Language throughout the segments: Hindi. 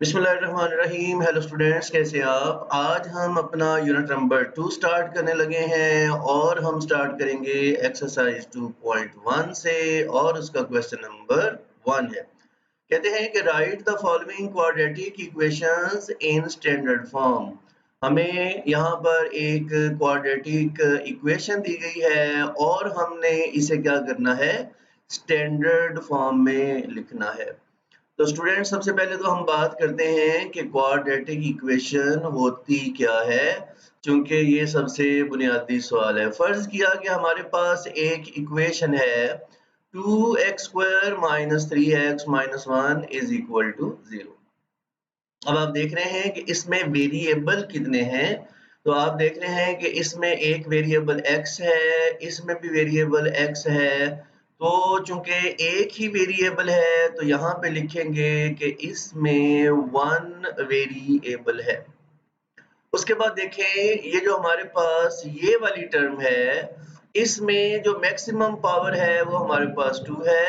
बिस्मिल्लाहिर्रहमानिर्रहीम। हेलो स्टूडेंट्स, कैसे आप? आज हम अपना यूनिट नंबर 2 स्टार्ट करने लगे हैं और हम स्टार्ट करेंगे एक्सरसाइज 2.1 से और उसका क्वेश्चन नंबर 1 है। कहते हैं कि right the following quadratic equations in standard form. हमें यहाँ पर एक क्वाड्रेटिक इक्वेशन दी गई है और हमने इसे क्या करना है, स्टैंडर्ड फॉर्म में लिखना है। तो स्टूडेंट, सबसे पहले तो हम बात करते हैं कि क्वाड्रेटिक इक्वेशन होती क्या है, क्योंकि ये सबसे बुनियादी सवाल है। फर्ज किया कि हमारे पास एक इक्वेशन है 2x² - 3x - 1 = 0। अब आप देख रहे हैं कि इसमें वेरिएबल कितने हैं। तो आप देख रहे हैं कि इसमें एक वेरिएबल x है, इसमें भी वेरिएबल x है। तो चूंकि एक ही वेरिएबल है तो यहाँ पे लिखेंगे कि इसमें 1 वेरिएबल है। उसके बाद देखें, ये जो हमारे पास ये वाली टर्म है, इसमें जो मैक्सिमम पावर है वो हमारे पास 2 है,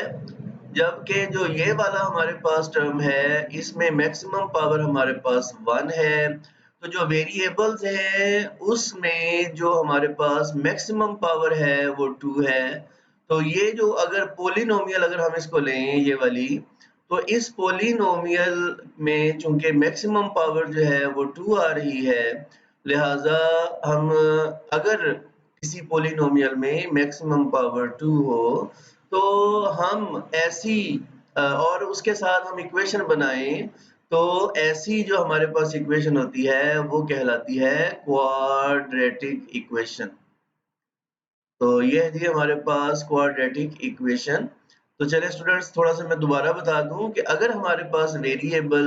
जबकि जो ये वाला हमारे पास टर्म है, इसमें मैक्सिमम पावर हमारे पास 1 है। तो जो वेरिएबल्स हैं उसमें जो हमारे पास मैक्सिमम पावर है वो 2 है। तो ये जो अगर पॉलिनोमियल अगर हम इसको लें, ये वाली, तो इस पॉलिनोमियल में चूंकि मैक्सिमम पावर जो है वो 2 आ रही है, लिहाजा हम अगर किसी पॉलिनोमियल में मैक्सिमम पावर 2 हो तो हम ऐसी और उसके साथ हम इक्वेशन बनाएं, तो ऐसी जो हमारे पास इक्वेशन होती है वो कहलाती है क्वाड्रेटिक इक्वेशन। तो ये है जी हमारे पास क्वाड्रेटिक इक्वेशन। तो चलिए स्टूडेंट्स, थोड़ा सा मैं दोबारा बता दूं कि अगर हमारे पास वेरिएबल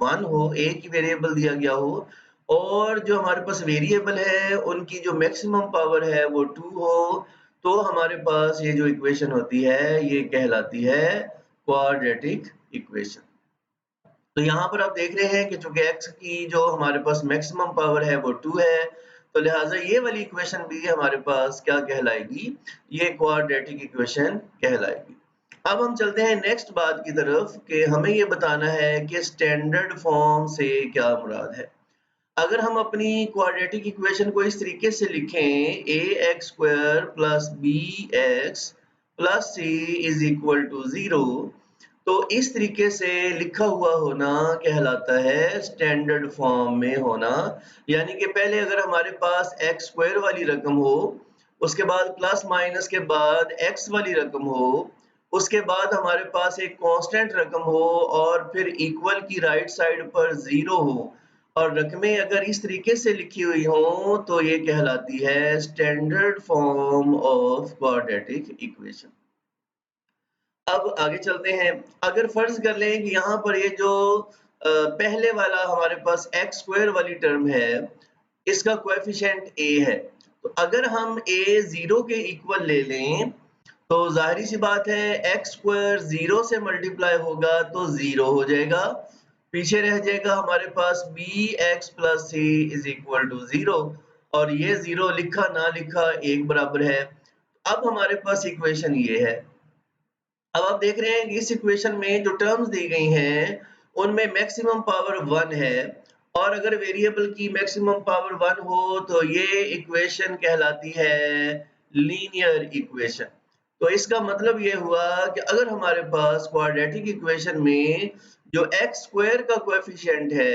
1 हो, एक ही वेरिएबल दिया गया हो और जो हमारे पास वेरिएबल है उनकी जो मैक्सिमम पावर है वो 2 हो, तो हमारे पास ये जो इक्वेशन होती है ये कहलाती है क्वाड्रेटिक इक्वेशन। तो यहाँ पर आप देख रहे हैं कि चूंकि x की जो हमारे पास मैक्सिमम पावर है वो 2 है, तो लिहाजा ये वाली इक्वेशन भी हमारे पास क्या कहलाएगी, ये क्वाड्रेटिक इक्वेशन कहलाएगी। अब हम चलते हैं नेक्स्ट बात की तरफ कि हमें ये बताना है कि स्टैंडर्ड फॉर्म से क्या मुराद है। अगर हम अपनी क्वाड्रेटिक इक्वेशन को इस तरीके से लिखें, ax² + bx + c = 0, तो इस तरीके से लिखा हुआ होना कहलाता है स्टैंडर्ड फॉर्म में होना। यानी कि पहले अगर हमारे पास x² वाली रकम हो, उसके बाद प्लस माइनस के बाद x वाली रकम हो, उसके बाद हमारे पास एक कांस्टेंट रकम हो और फिर इक्वल की राइट साइड पर 0 हो और रकमें अगर इस तरीके से लिखी हुई हो, तो ये कहलाती है standard form of quadratic equation. अब आगे चलते हैं। अगर फर्ज कर लें कि यहाँ पर ये जो पहले वाला हमारे पास x² वाली टर्म है, इसका कोएफिशिएंट a है, तो अगर हम a 0 के इक्वल ले लें तो जाहिर सी बात है x² 0 से मल्टीप्लाई होगा तो 0 हो जाएगा, पीछे रह जाएगा हमारे पास bx + c = 0 और ये 0 लिखा ना लिखा एक बराबर है। अब हमारे पास इक्वेशन ये है। अब आप देख रहे हैं कि इस इक्वेशन में जो टर्म्स दी गई हैं उनमें मैक्सिमम पावर 1 है और अगर वेरिएबल की मैक्सिमम पावर 1 हो तो ये इक्वेशन कहलाती है लीनियर इक्वेशन। तो इसका मतलब ये हुआ कि अगर हमारे पास क्वाड्रेटिक इक्वेशन में जो x² का कोएफिशिएंट है,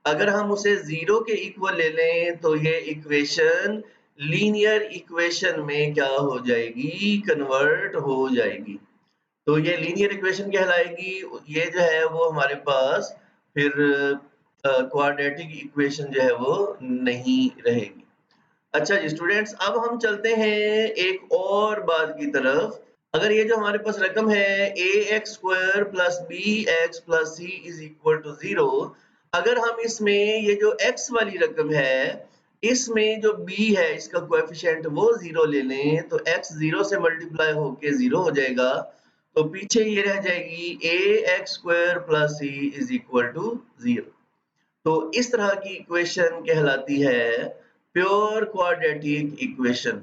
अगर हम उसे 0 के इक्वल ले लें तो ये इक्वेशन लीनियर इक्वेशन में क्या हो जाएगी, कन्वर्ट हो जाएगी। तो ये लीनियर इक्वेशन कहलाएगी। ये जो है वो हमारे पास फिर क्वाड्रेटिक इक्वेशन जो है वो नहीं रहेगी। अच्छा जी स्टूडेंट्स, अब हम चलते हैं एक और बात की तरफ। अगर ये जो हमारे पास रकम है ax² + bx + c = 0, अगर हम इसमें ये जो x वाली रकम है, इसमें जो b है इसका कोएफिशिएंट वो 0 ले लें तो x 0 से मल्टीप्लाई होके 0 हो जाएगा, तो पीछे ये रह जाएगी ax² + c = 0। तो इस तरह की इक्वेशन कहलाती है प्योर क्वाड्रेटिक इक्वेशन।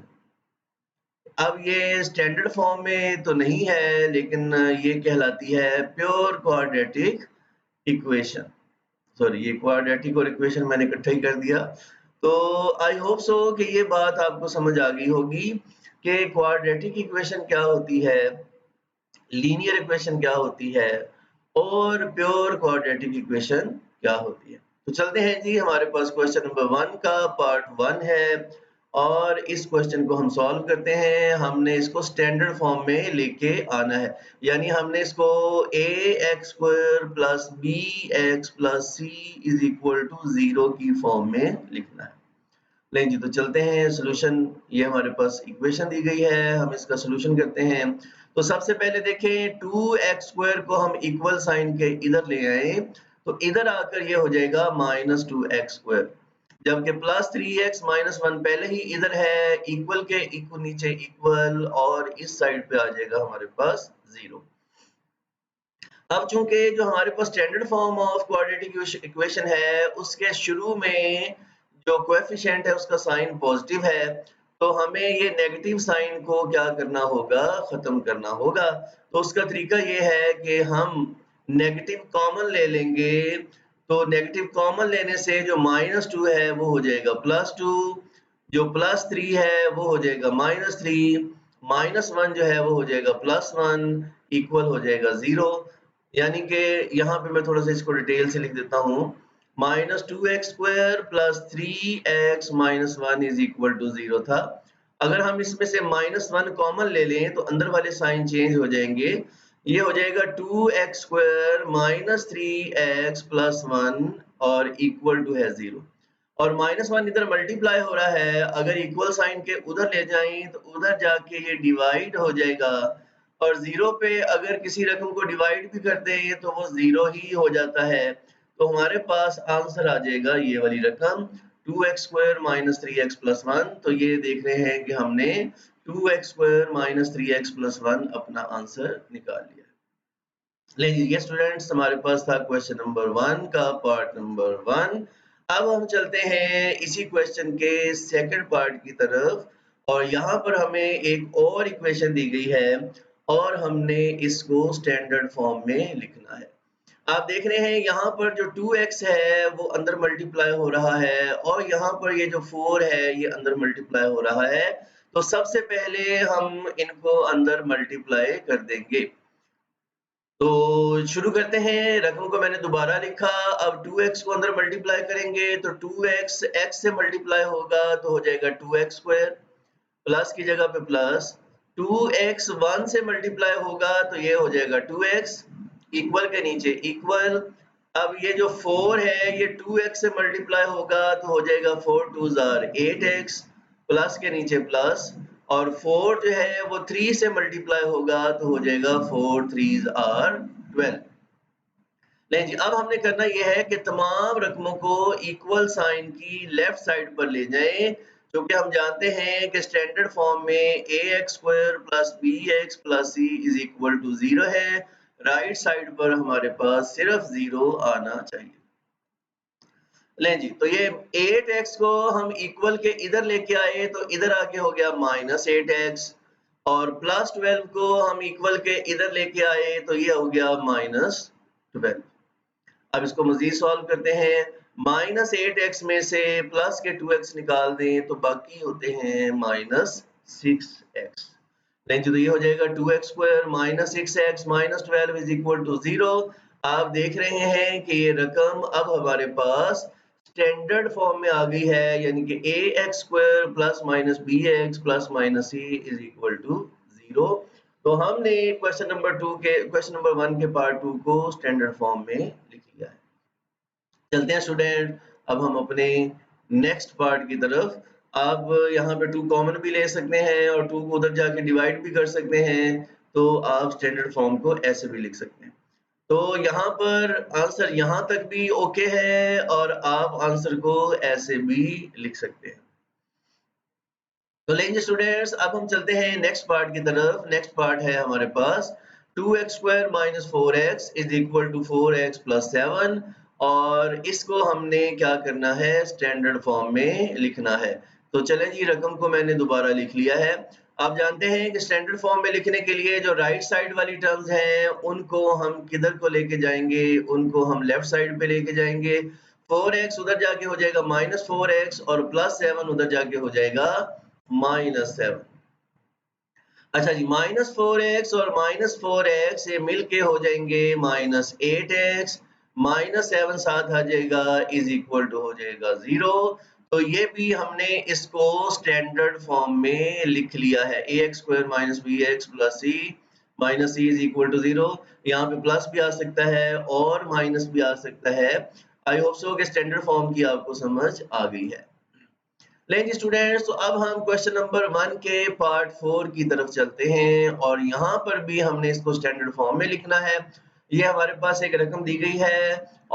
अब ये स्टैंडर्ड फॉर्म में तो नहीं है, लेकिन ये कहलाती है प्योर क्वाड्रेटिक इक्वेशन। सॉरी ये क्वाड्रेटिक और इक्वेशन मैंने इकट्ठा ही कर दिया। तो आई होप सो कि ये बात आपको समझ आ गई होगी कि क्वाड्रेटिक इक्वेशन क्या होती है, लीनियर इक्वेशन क्या होती है और प्योर क्वाड्रेटिक इक्वेशन क्या होती है। तो चलते हैं जी, हमारे पास क्वेश्चन नंबर 1 का पार्ट 1 है और इस क्वेश्चन को हम सॉल्व करते हैं। हमने इसको स्टैंडर्ड फॉर्म में लेके आना है, यानी हमने इसको ax² + bx + c = 0 की फॉर्म में लिखना है। नहीं जी, तो चलते हैं सॉल्यूशन। ये हमारे पास इक्वेशन दी गई है, हम इसका सॉल्यूशन करते हैं। तो सबसे पहले देखें 2x² को हम इक्वल साइन के इधर ले आए, तो इधर आकर ये हो जाएगा -2x², जबकि +3x - 1 पहले ही इधर है, इक्वल के नीचे इक्वल और इस साइड पे आ जाएगा हमारे पास 0। अब चूंकि जो हमारे पास standard form of quadratic equation है उसके शुरू में जो कोएफिशिएंट है उसका साइन पॉजिटिव है, तो हमें ये नेगेटिव साइन को क्या करना होगा, खत्म करना होगा। तो उसका तरीका ये है कि हम नेगेटिव कॉमन ले लेंगे, तो नेगेटिव कॉमन लेने से जो -2 है वो हो जाएगा +2, जो +3 है वो हो जाएगा -3, -1 जो है वो हो जाएगा +1, इक्वल हो जाएगा 0। यानी कि यहाँ पे मैं थोड़ा सा इसको डिटेल से लिख देता हूँ, -2x² + 3x - 1 = 0 था। अगर हम इसमें से -1 कॉमन ले लें तो अंदर वाले साइन चेंज हो जाएंगे, ये हो जाएगा 2x² - 3x + 1 और इक्वल टू है 0। और -1 इधर मल्टीप्लाई हो रहा है, अगर इक्वल साइन के उधर ले जाएं तो उधर जाके ये डिवाइड हो जाएगा, और 0 पे अगर किसी रकम को डिवाइड भी कर दें तो वो 0 ही हो जाता है। तो हमारे पास आंसर आ जाएगा ये वाली रकम 2x² - 3x + 1। तो ये देख रहे हैं कि हमने 2x² - 3x + 1 अपना आंसर निकाल लिया। ये स्टूडेंट्स हमारे पास था क्वेश्चन नंबर 1 का पार्ट नंबर 1। अब हम चलते हैं इसी क्वेश्चन के सेकंड पार्ट की तरफ और यहाँ पर हमें एक और इक्वेशन दी गई है और हमने इसको स्टैंडर्ड फॉर्म में लिखना है। आप देख रहे हैं यहाँ पर जो 2x है वो अंदर मल्टीप्लाई हो रहा है और यहाँ पर ये जो 4 है ये अंदर मल्टीप्लाई हो रहा है। तो सबसे पहले हम इनको अंदर मल्टीप्लाई कर देंगे। तो शुरू करते हैं, रकम को मैंने दोबारा लिखा। अब 2x को अंदर मल्टीप्लाई करेंगे तो 2x x से मल्टीप्लाई होगा तो हो जाएगा 2x², प्लस की जगह पे प्लस 2x 1 से मल्टीप्लाई होगा तो ये हो जाएगा 2x, इक्वल के नीचे इक्वल। अब ये जो 4 है ये 2x से मल्टीप्लाई होगा तो हो जाएगा 4 2 ज़ार 8x, प्लस के नीचे प्लस, और 4 जो है वो 3 से मल्टीप्लाई होगा तो हो जाएगा 4 3 आर 12। नहीं जी, अब हमने करना यह है कि तमाम रकमों को इक्वल साइन की लेफ्ट साइड पर ले जाएं, क्योंकि हम जानते हैं कि स्टैंडर्ड फॉर्म में ax² + bx + c = 0 है। राइट साइड पर हमारे पास सिर्फ 0 आना चाहिए। लें जी, तो ये 8x को हम इक्वल के इधर लेके आए तो इधर आके हो गया -8x, और +12 को हम इक्वल के इधर लेके आए तो ये हो गया -12। अब इसको मजीद सॉल्व करते हैं। -8x में से प्लस के 2x निकाल दें तो बाकी होते हैं -6x। नहीं तो ये हो जाएगा 2x² - 6x - 12 = 0। आप देख रहे हैं कि ये रकम अब हमारे पास स्टैंडर्ड फॉर्म में आ गई है, यानी कि ax² + bx + c = 0। तो हमने क्वेश्चन नंबर 1 के पार्ट 2 को स्टैंडर्ड फॉर्म में लिख लिया है। चलते हैं स्टूडेंट, अब हम अपने नेक्स्ट पार्ट की तरफ। आप यहाँ पे 2 कॉमन भी ले सकते हैं और 2 को उधर जाके डिवाइड भी कर सकते हैं, तो आप स्टैंडर्ड फॉर्म को ऐसे भी लिख सकते हैं। तो यहाँ पर आंसर यहाँ तक भी ओके है और आप आंसर को ऐसे भी लिख सकते हैं। तो लेंगे स्टूडेंट्स, अब हम चलते हैं नेक्स्ट पार्ट की तरफ। नेक्स्ट पार्ट है हमारे पास 2x² - 4x = 4x + 7, और इसको हमने क्या करना है, स्टैंडर्ड फॉर्म में लिखना है। तो चलें जी, रकम को मैंने दोबारा लिख लिया है। आप जानते हैं कि स्टैंडर्ड फॉर्म में लिखने के लिए जो राइट साइड वाली टर्म्स हैं उनको हम किधर को लेके जाएंगे, उनको हम लेफ्ट साइड पे लेके जाएंगे। 4x उधर जाके हो जाएगा -4x और +7 उधर जाके हो जाएगा -7। अच्छा जी, -4x और -4x ये मिलके हो जाएंगे -8x, -7 साथ आ जाएगा इज इक्वल टू हो जाएगा 0। तो ये भी हमने इसको स्टैंडर्ड फॉर्म में लिख लिया है। ax² - bx + c minus c is equal to 0। यहाँ पे प्लस भी आ सकता है और माइनस भी आ सकता है। आई होप सो कि स्टैंडर्ड फॉर्म की आपको समझ आ गई है। लेंगे स्टूडेंट्स, तो अब हम क्वेश्चन नंबर 1 के पार्ट 4 की तरफ चलते हैं और यहाँ पर भी हमने इसको स्टैंडर्ड फॉर्म में लिखना है। ये हमारे पास एक रकम दी गई है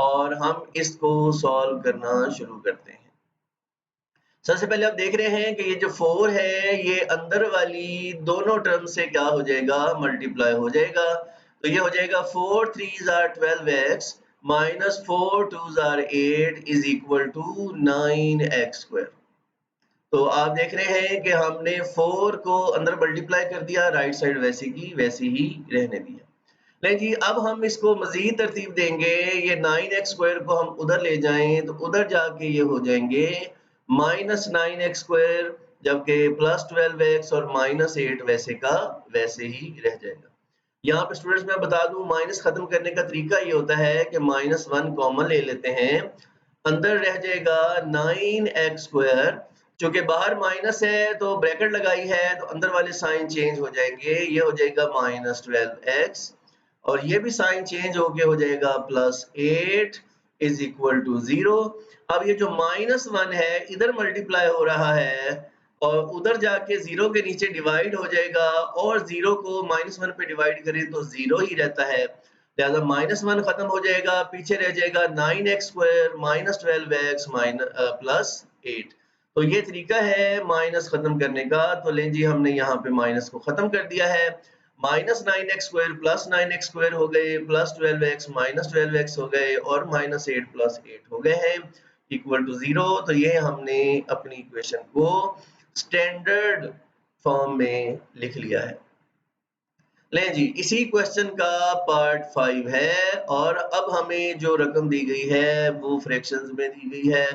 और हम इसको सॉल्व करना शुरू करते हैं। सबसे पहले आप देख रहे हैं कि ये जो 4 है ये अंदर वाली दोनों टर्म से क्या हो जाएगा, मल्टीप्लाई हो जाएगा। तो ये हो जाएगा 4 3s are 12x - 4 2s are 8 is equal to 9x²। तो आप देख रहे हैं कि हमने 4 को अंदर मल्टीप्लाई कर दिया, राइट साइड वैसी की वैसी ही रहने दिया। नहीं जी, अब हम इसको मजीद तरतीब देंगे। ये 9x² को हम उधर ले जाएं तो उधर जाके ये हो जाएंगे -9x², जबकि +12x और -8 वैसे का वैसे ही रह जाएगा। यहाँ पे स्टूडेंट्स मैं बता दूं, माइनस खत्म करने का तरीका ये होता है कि -1 कॉमन ले लेते हैं, अंदर रह जाएगा 9x²। चूंकि बाहर माइनस है तो ब्रैकेट लगाई है तो अंदर वाले साइन चेंज हो जाएंगे, ये हो जाएगा -12x और ये भी साइन चेंज होके हो जाएगा +8 इज इक्वल टू 0। अब ये जो -1 है इधर मल्टीप्लाई हो रहा है और उधर जाके 0 के नीचे डिवाइड हो जाएगा और 0 को -1 पे डिवाइड करें तो 0 ही रहता है। लिहाजा -1 खत्म हो जाएगा, पीछे रह जाएगा 9x² - 12x +8। तो ये तरीका है माइनस खत्म करने का। तो लें जी, हमने यहाँ पे माइनस को खत्म कर दिया है। -9x² + 9x² हो गए, +12x - 12x हो गए और -8 + 8 हो गए हैं इक्वल टू 0। तो ये हमने अपनी इक्वेशन को स्टैंडर्ड फॉर्म में लिख लिया है। लें जी, इसी क्वेश्चन का पार्ट 5 है और अब हमें जो रकम दी गई है वो फ्रैक्शंस में दी गई है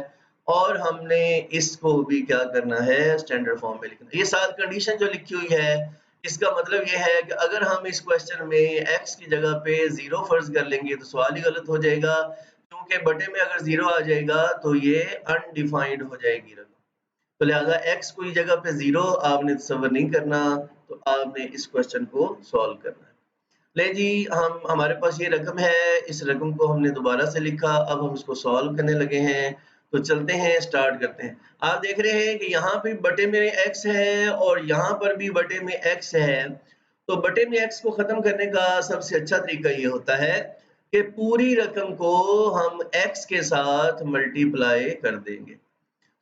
और हमने इसको भी क्या करना है, स्टैंडर्ड फॉर्म में लिखना है। ये साथ कंडीशन जो लिखी हुई है इसका मतलब ये है कि अगर हम इस क्वेश्चन में x की जगह पे 0 फर्ज कर लेंगे तो सवाल ही गलत हो जाएगा, क्योंकि बटे में अगर 0 आ जाएगा तो ये अनडिफाइंड हो जाएगी रकम। तो लिहाजा x कोई जगह पे 0 आपने तस्वर नहीं करना, तो आपने इस क्वेश्चन को सॉल्व करना है। ले जी, हमारे पास ये रकम है, इस रकम को हमने दोबारा से लिखा, अब हम इसको सॉल्व करने लगे हैं। तो चलते हैं, स्टार्ट करते हैं। आप देख रहे हैं कि यहाँ पे बटे में x है और यहाँ पर भी बटे में x है। तो बटे में x को खत्म करने का सबसे अच्छा तरीका ये होता है कि पूरी रकम को हम x के साथ मल्टीप्लाई कर देंगे।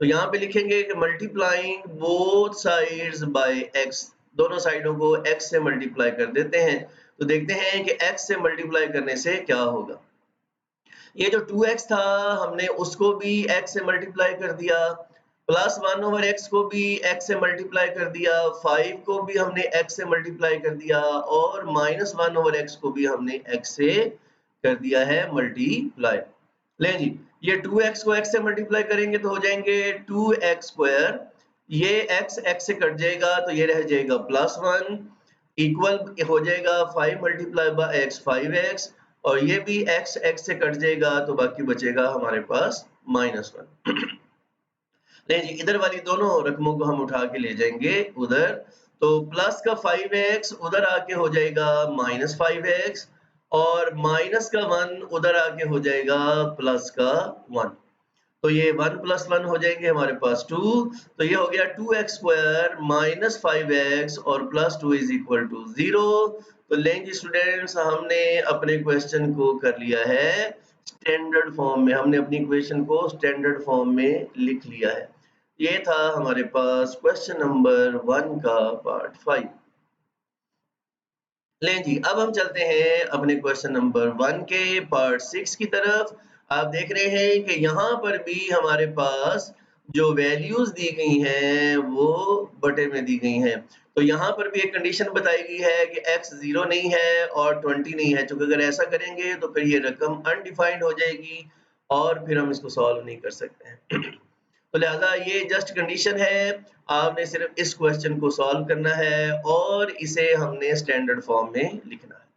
तो यहाँ पे लिखेंगे कि multiplying both sides by x, दोनों साइडों को x से मल्टीप्लाई कर देते हैं। तो देखते हैं कि x से मल्टीप्लाई करने से क्या होगा। ये जो 2x था हमने उसको भी x से मल्टीप्लाई कर दिया, +1/x को भी x से मल्टीप्लाई कर दिया, 5 को भी हमने x से मल्टीप्लाई कर दिया और -1/x को भी हमने x से कर दिया है मल्टीप्लाई। ले जी, ये 2x को x से मल्टीप्लाई करेंगे तो हो जाएंगे 2x²। ये x से कट जाएगा तो ये रह जाएगा +1 इक्वल हो जाएगा 5 × x 5x और ये भी x से कट जाएगा तो बाकी बचेगा हमारे पास -1। नहीं जी, इधर वाली दोनों रकमों को हम उठा के ले जाएंगे उधर, तो प्लस का 5x उधर आके हो जाएगा -5x और माइनस का 1 उधर आके हो जाएगा प्लस का 1। तो ये 1 + 1 हो जाएंगे हमारे पास 2। तो ये हो गया 2x² - 5x और +2 इज इक्वल टू 0। तो लेंगे स्टूडेंट्स, हमने अपने क्वेश्चन को कर लिया है स्टैंडर्ड फॉर्म में, हमने अपनी इक्वेशन को स्टैंडर्ड फॉर्म में लिख लिया है। ये था हमारे पास क्वेश्चन नंबर 1 का पार्ट 5। लें जी, अब हम चलते हैं अपने क्वेश्चन नंबर 1 के पार्ट 6 की तरफ। आप देख रहे हैं कि यहाँ पर भी हमारे पास जो वैल्यूज दी गई हैं वो बटे में दी गई हैं। तो यहाँ पर भी एक कंडीशन बताई गई है कि x 0 नहीं है और 20 नहीं है, क्योंकि अगर ऐसा करेंगे तो फिर ये रकम अनडिफाइंड हो जाएगी और फिर हम इसको सॉल्व नहीं कर सकते हैं। तो लिहाजा ये जस्ट कंडीशन है, आपने सिर्फ इस क्वेश्चन को सॉल्व करना है और इसे हमने स्टैंडर्ड फॉर्म में लिखना है।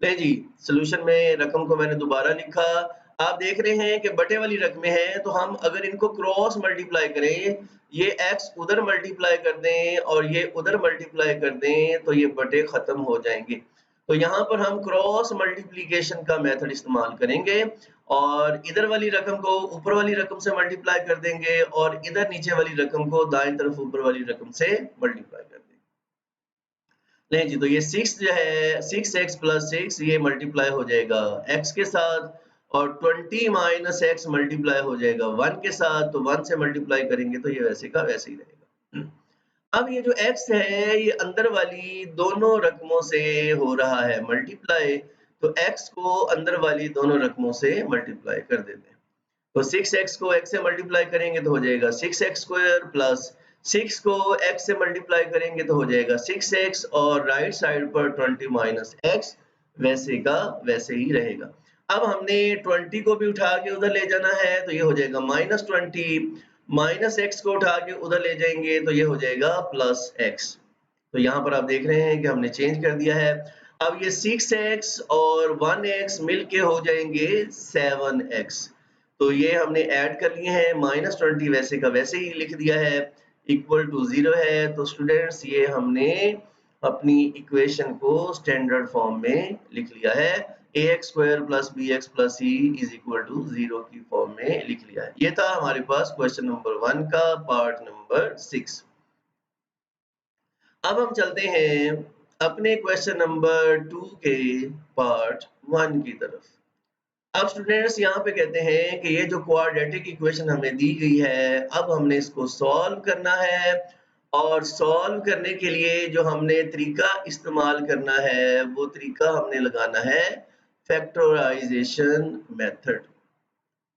ले जी, सॉल्यूशन में रकम को मैंने दोबारा लिखा। आप देख रहे हैं कि बटे वाली रकमें हैं, तो हम अगर इनको क्रॉस मल्टीप्लाई करें, ये x उधर मल्टीप्लाई कर दें और ये उधर मल्टीप्लाई कर दें, तो ये बटे खत्म हो जाएंगे। तो यहाँ पर हम क्रॉस मल्टीप्लिकेशन का मेथड इस्तेमाल करेंगे और इधर वाली रकम को ऊपर वाली रकम से मल्टीप्लाई कर देंगे और इधर नीचे वाली रकम को दाएं तरफ ऊपर वाली रकम से मल्टीप्लाई कर देंगे। नहीं जी, तो ये 6 जो है 6x + 6 ये मल्टीप्लाई हो जाएगा x के साथ और 20 - x मल्टीप्लाई हो जाएगा 1 के साथ, तो 1 से मल्टीप्लाई करेंगे तो ये वैसे का वैसे ही रहेगा। अब ये जो x है ये अंदर वाली दोनों रकमों से हो रहा है मल्टीप्लाई, तो x को अंदर वाली दोनों रकमों से मल्टीप्लाई कर देते हैं। तो 6x को x से मल्टीप्लाई करेंगे तो हो जाएगा 6x² प्लस 6 को x से मल्टीप्लाई करेंगे तो हो जाएगा 6x और राइट साइड पर 20 - x वैसे का वैसे ही रहेगा। अब हमने 20 को भी उठा के उधर ले जाना है तो ये हो जाएगा -20 - x को उठा के उधर ले जाएंगे तो ये हो जाएगा +x। तो यहाँ पर आप देख रहे हैं कि हमने चेंज कर दिया है। अब ये 6x और 1x मिलके हो जाएंगे 7x। तो ये हमने ऐड कर लिए हैं, -20 वैसे का वैसे ही लिख दिया है, इक्वल टू 0 है। तो स्टूडेंट्स ये हमने अपनी इक्वेशन को स्टैंडर्ड फॉर्म में लिख लिया है, ax² + bx + c = 0 की फॉर्म में लिख लिया है। ये था हमारे पास क्वेश्चन नंबर 1 का पार्ट नंबर 6। अब हम चलते हैं अपने क्वेश्चन नंबर 2 के पार्ट 1 की तरफ। अब स्टूडेंट्स यहाँ पे कहते हैं कि ये जो क्वाड्रेटिक इक्वेशन हमें दी गई है, अब हमने इसको सॉल्व करना है और सॉल्व करने के लिए जो हमने तरीका इस्तेमाल करना है वो तरीका हमने लगाना है फैक्टराइजेशन मेथड।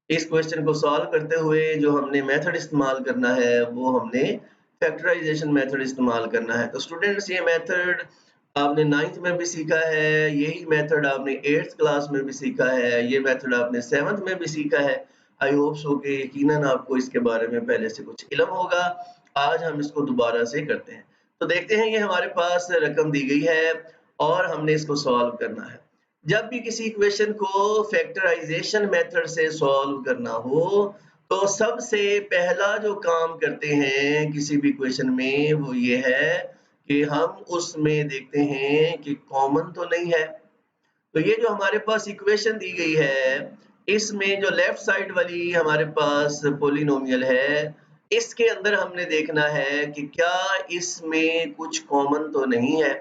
इस क्वेश्चन को सॉल्व करते हुए जो हमने मेथड इस्तेमाल करना है वो हमने फैक्टराइजेशन मेथड इस्तेमाल करना है। तो स्टूडेंट्स ये मेथड आपने 9th में भी सीखा है, यही मेथड आपने 8th क्लास में भी सीखा है, ये मेथड आपने 7th में भी सीखा है। आई होप सो कि यकीनन आपको इसके बारे में पहले से कुछ इल्म होगा। आज हम इसको दोबारा से करते हैं। तो देखते हैं, ये हमारे पास रकम दी गई है और हमने इसको सॉल्व करना है। जब भी किसी इक्वेशन को फैक्टराइजेशन मेथड से सॉल्व करना हो तो सबसे पहला जो काम करते हैं किसी भी इक्वेशन में वो ये है कि हम उसमें देखते हैं कि कॉमन तो नहीं है। तो ये जो हमारे पास इक्वेशन दी गई है, इसमें जो लेफ्ट साइड वाली हमारे पास पॉलिनोमियल है, इसके अंदर हमने देखना है कि क्या इसमें कुछ कॉमन तो नहीं है।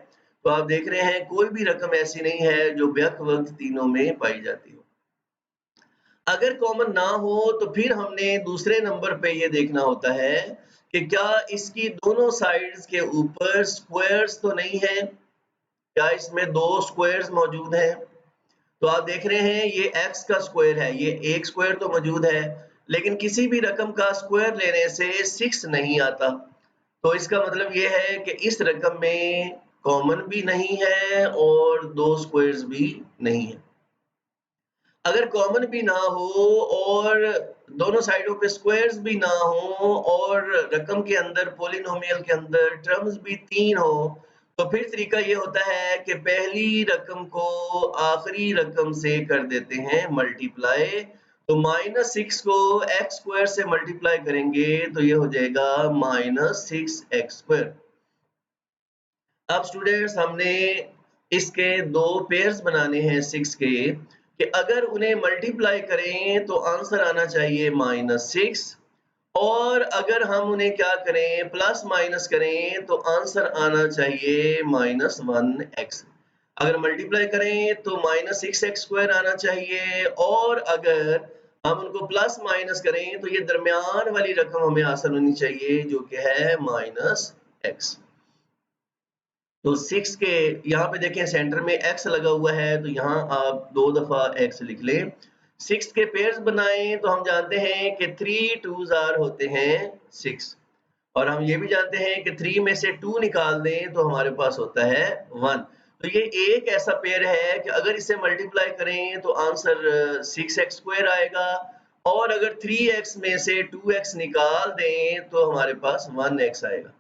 तो आप देख रहे हैं कोई भी रकम ऐसी नहीं है जो बैक वक्त तीनों में पाई जाती हो। अगर कॉमन ना हो तो फिर हमने दूसरे नंबर पे ये देखना होता है कि क्या इसकी दोनों साइड्स के ऊपर स्क्वायर्स तो नहीं है, क्या इसमें दो स्क्वायर्स मौजूद हैं। तो आप देख रहे हैं ये x का स्क्वायर है, ये एक स्क्वायर तो मौजूद है, लेकिन किसी भी रकम का स्क्वायर लेने से 6 नहीं आता। तो इसका मतलब ये है कि इस रकम में कॉमन भी नहीं है और दो स्क्वायर्स भी नहीं है। अगर कॉमन भी ना हो और दोनों साइडों पे स्क्वायर्स भी ना हो और रकम के अंदर पॉलिनोमियल के अंदर टर्म्स भी 3 हो, तो फिर तरीका ये होता है कि पहली रकम को आखिरी रकम से कर देते हैं मल्टीप्लाई। तो -6 को x² से मल्टीप्लाई करेंगे तो ये हो जाएगा -6x²। अब स्टूडेंट्स हमने इसके दो पेयर्स बनाने हैं 6 के कि अगर उन्हें मल्टीप्लाई करें तो आंसर आना चाहिए -6 और अगर हम उन्हें क्या करें प्लस माइनस करें तो आंसर आना चाहिए -1x। अगर मल्टीप्लाई करें तो -6x² आना चाहिए और अगर हम उनको प्लस माइनस करें तो ये दरमियान वाली रकम हमें हासिल होनी चाहिए जो कि है -x। तो 6 के यहाँ पे देखें सेंटर में x लगा हुआ है तो यहाँ आप 2 दफा x लिख लें। 6 के पेयर्स बनाएं तो हम जानते हैं कि 3 2s आर होते हैं 6 और हम ये भी जानते हैं कि 3 में से 2 निकाल दें तो हमारे पास होता है 1। तो ये एक ऐसा पेयर है कि अगर इसे मल्टीप्लाई करें तो आंसर 6x² आएगा और अगर 3x में से 2x निकाल दें तो हमारे पास 1x आएगा।